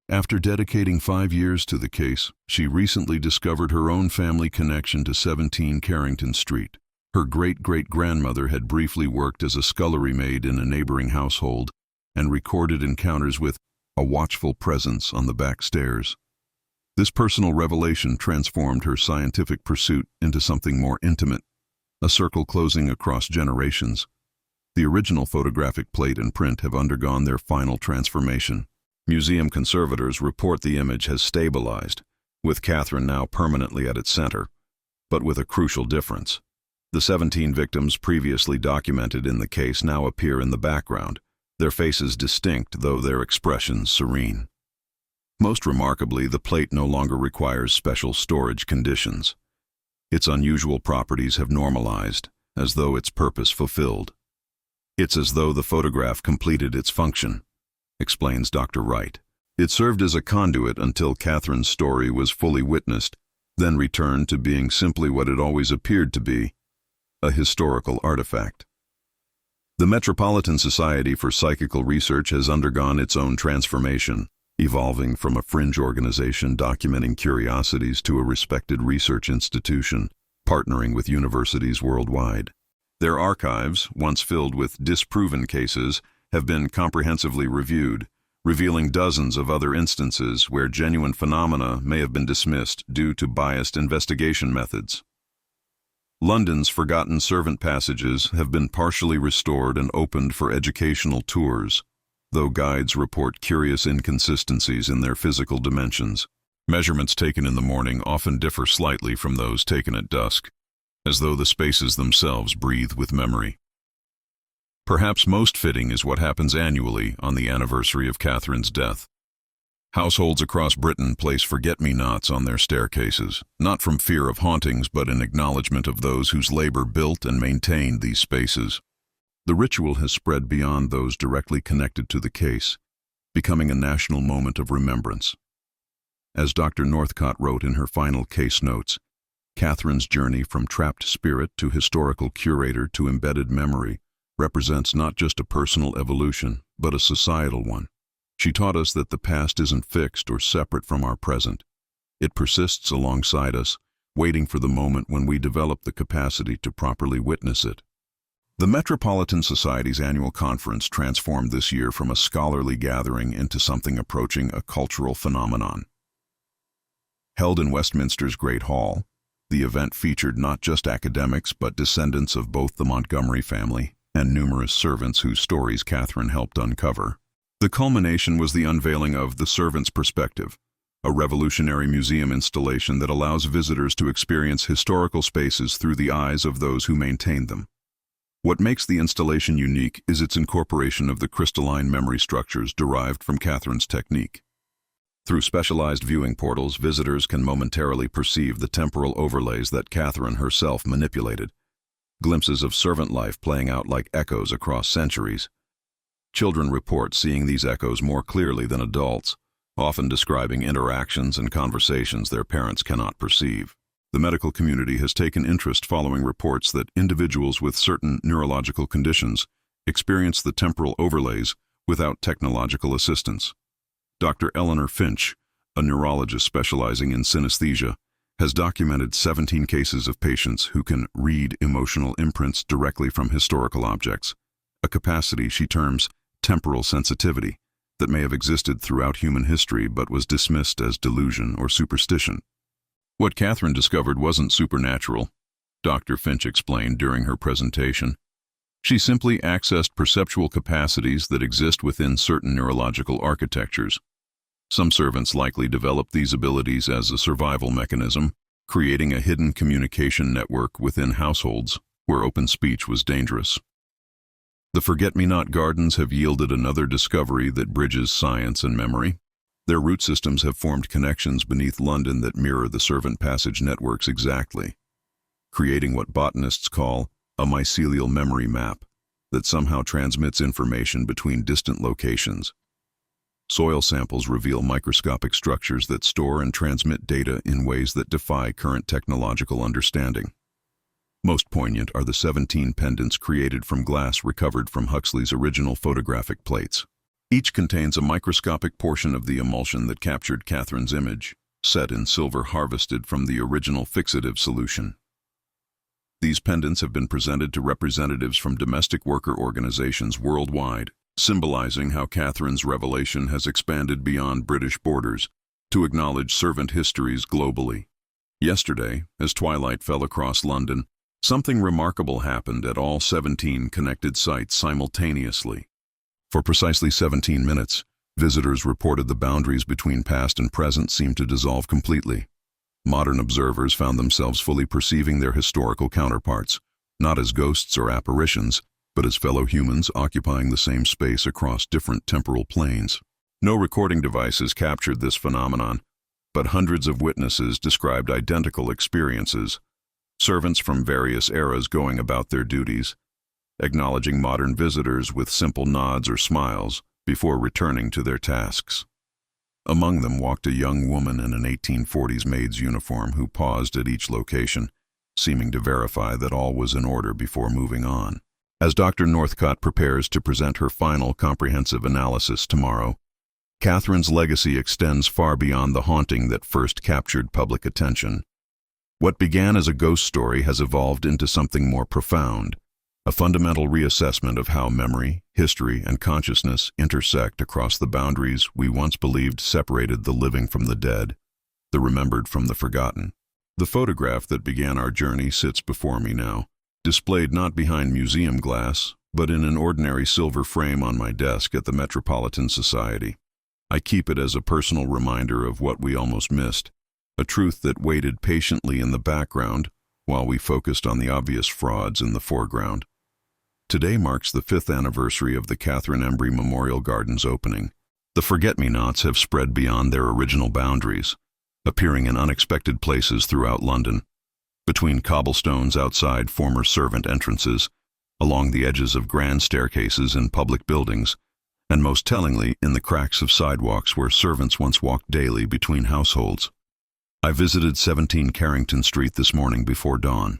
After dedicating 5 years to the case, she recently discovered her own family connection to 17 Carrington Street. Her great-great-grandmother had briefly worked as a scullery maid in a neighboring household and recorded encounters with a watchful presence on the back stairs. This personal revelation transformed her scientific pursuit into something more intimate, a circle closing across generations. The original photographic plate and print have undergone their final transformation. Museum conservators report the image has stabilized, with Catherine now permanently at its center, but with a crucial difference. The 17 victims previously documented in the case now appear in the background, their faces distinct though their expressions serene. Most remarkably, the plate no longer requires special storage conditions. Its unusual properties have normalized, as though its purpose fulfilled. It's as though the photograph completed its function, explains Dr. Wright. It served as a conduit until Catherine's story was fully witnessed, then returned to being simply what it always appeared to be, a historical artifact. The Metropolitan Society for Psychical Research has undergone its own transformation, evolving from a fringe organization documenting curiosities to a respected research institution, partnering with universities worldwide. Their archives, once filled with disproven cases, have been comprehensively reviewed, revealing dozens of other instances where genuine phenomena may have been dismissed due to biased investigation methods. London's forgotten servant passages have been partially restored and opened for educational tours, though guides report curious inconsistencies in their physical dimensions. Measurements taken in the morning often differ slightly from those taken at dusk, as though the spaces themselves breathe with memory. Perhaps most fitting is what happens annually on the anniversary of Catherine's death. Households across Britain place forget-me-nots on their staircases, not from fear of hauntings but in acknowledgement of those whose labor built and maintained these spaces. The ritual has spread beyond those directly connected to the case, becoming a national moment of remembrance. As Dr. Northcott wrote in her final case notes, Catherine's journey from trapped spirit to historical curator to embedded memory represents not just a personal evolution, but a societal one. She taught us that the past isn't fixed or separate from our present. It persists alongside us, waiting for the moment when we develop the capacity to properly witness it. The Metropolitan Society's annual conference transformed this year from a scholarly gathering into something approaching a cultural phenomenon. Held in Westminster's Great Hall, the event featured not just academics but descendants of both the Montgomery family and numerous servants whose stories Catherine helped uncover. The culmination was the unveiling of The Servant's Perspective, a revolutionary museum installation that allows visitors to experience historical spaces through the eyes of those who maintained them. What makes the installation unique is its incorporation of the crystalline memory structures derived from Catherine's technique. Through specialized viewing portals, visitors can momentarily perceive the temporal overlays that Catherine herself manipulated, glimpses of servant life playing out like echoes across centuries. Children report seeing these echoes more clearly than adults, often describing interactions and conversations their parents cannot perceive. The medical community has taken interest following reports that individuals with certain neurological conditions experience the temporal overlays without technological assistance. Dr. Eleanor Finch, a neurologist specializing in synesthesia, has documented 17 cases of patients who can read emotional imprints directly from historical objects, a capacity she terms temporal sensitivity that may have existed throughout human history but was dismissed as delusion or superstition. What Catherine discovered wasn't supernatural, Dr. Finch explained during her presentation. She simply accessed perceptual capacities that exist within certain neurological architectures. Some servants likely developed these abilities as a survival mechanism, creating a hidden communication network within households where open speech was dangerous. The Forget-Me-Not Gardens have yielded another discovery that bridges science and memory. Their root systems have formed connections beneath London that mirror the servant passage networks exactly, creating what botanists call a mycelial memory map that somehow transmits information between distant locations. Soil samples reveal microscopic structures that store and transmit data in ways that defy current technological understanding. Most poignant are the 17 pendants created from glass recovered from Huxley's original photographic plates. Each contains a microscopic portion of the emulsion that captured Catherine's image, set in silver harvested from the original fixative solution. These pendants have been presented to representatives from domestic worker organizations worldwide, symbolizing how Catherine's revelation has expanded beyond British borders to acknowledge servant histories globally. Yesterday, as twilight fell across London, something remarkable happened at all 17 connected sites simultaneously. For precisely 17 minutes, visitors reported the boundaries between past and present seemed to dissolve completely. Modern observers found themselves fully perceiving their historical counterparts, not as ghosts or apparitions, but as fellow humans occupying the same space across different temporal planes. No recording devices captured this phenomenon, but hundreds of witnesses described identical experiences, servants from various eras going about their duties, acknowledging modern visitors with simple nods or smiles before returning to their tasks. Among them walked a young woman in an 1840s maid's uniform who paused at each location, seeming to verify that all was in order before moving on. As Dr. Northcott prepares to present her final comprehensive analysis tomorrow, Catherine's legacy extends far beyond the haunting that first captured public attention. What began as a ghost story has evolved into something more profound, A fundamental reassessment of how memory, history, and consciousness intersect across the boundaries we once believed separated the living from the dead, the remembered from the forgotten. The photograph that began our journey sits before me now, displayed not behind museum glass, but in an ordinary silver frame on my desk at the Metropolitan Society. I keep it as a personal reminder of what we almost missed, a truth that waited patiently in the background while we focused on the obvious frauds in the foreground. Today marks the 5th anniversary of the Catherine Embry Memorial Gardens opening. The forget-me-nots have spread beyond their original boundaries, appearing in unexpected places throughout London, between cobblestones outside former servant entrances, along the edges of grand staircases in public buildings, and most tellingly in the cracks of sidewalks where servants once walked daily between households. I visited 17 Carrington Street this morning before dawn.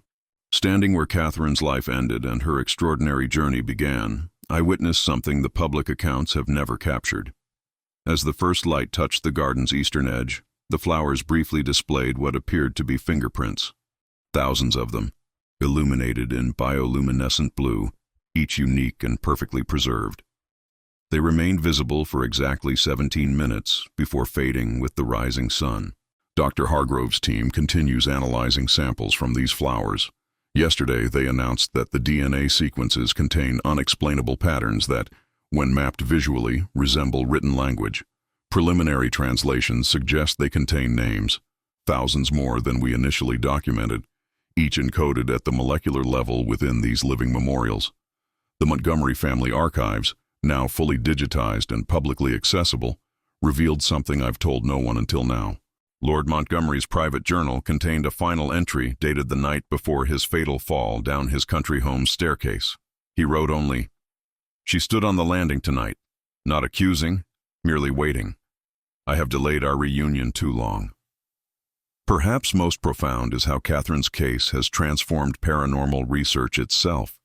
Standing where Catherine's life ended and her extraordinary journey began, I witnessed something the public accounts have never captured. As the first light touched the garden's eastern edge, the flowers briefly displayed what appeared to be fingerprints. Thousands of them, illuminated in bioluminescent blue, each unique and perfectly preserved. They remained visible for exactly 17 minutes before fading with the rising sun. Dr. Hargrove's team continues analyzing samples from these flowers. Yesterday, they announced that the DNA sequences contain unexplainable patterns that, when mapped visually, resemble written language. Preliminary translations suggest they contain names, thousands more than we initially documented, each encoded at the molecular level within these living memorials. The Montgomery family archives, now fully digitized and publicly accessible, revealed something I've told no one until now. Lord Montgomery's private journal contained a final entry dated the night before his fatal fall down his country home's staircase. He wrote only, "She stood on the landing tonight, not accusing, merely waiting. I have delayed our reunion too long." Perhaps most profound is how Catherine's case has transformed paranormal research itself.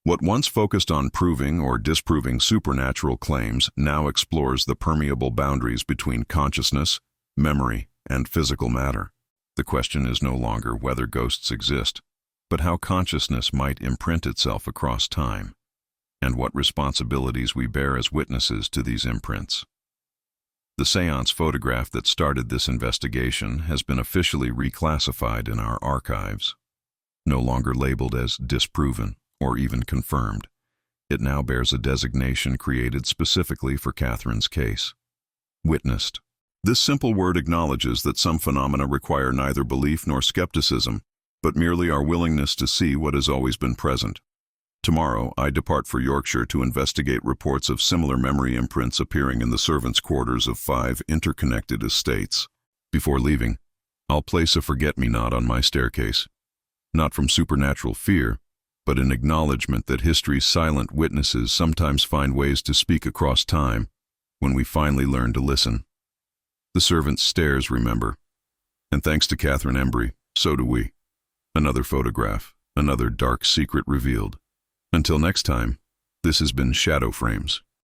What once focused on proving or disproving supernatural claims now explores the permeable boundaries between consciousness, memory, and physical matter. The question is no longer whether ghosts exist, but how consciousness might imprint itself across time, and what responsibilities we bear as witnesses to these imprints. The Séance photograph that started this investigation has been officially reclassified in our archives. No longer labeled as disproven or even confirmed, it now bears a designation created specifically for Catherine's case: witnessed. This simple word acknowledges that some phenomena require neither belief nor skepticism, but merely our willingness to see what has always been present. Tomorrow, I depart for Yorkshire to investigate reports of similar memory imprints appearing in the servants' quarters of 5 interconnected estates. Before leaving, I'll place a forget-me-not on my staircase, not from supernatural fear, but in acknowledgement that history's silent witnesses sometimes find ways to speak across time when we finally learn to listen. The servants' stairs remember, and thanks to Catherine Embry, so do we. Another photograph, another dark secret revealed. Until next time, this has been Shadow Frames.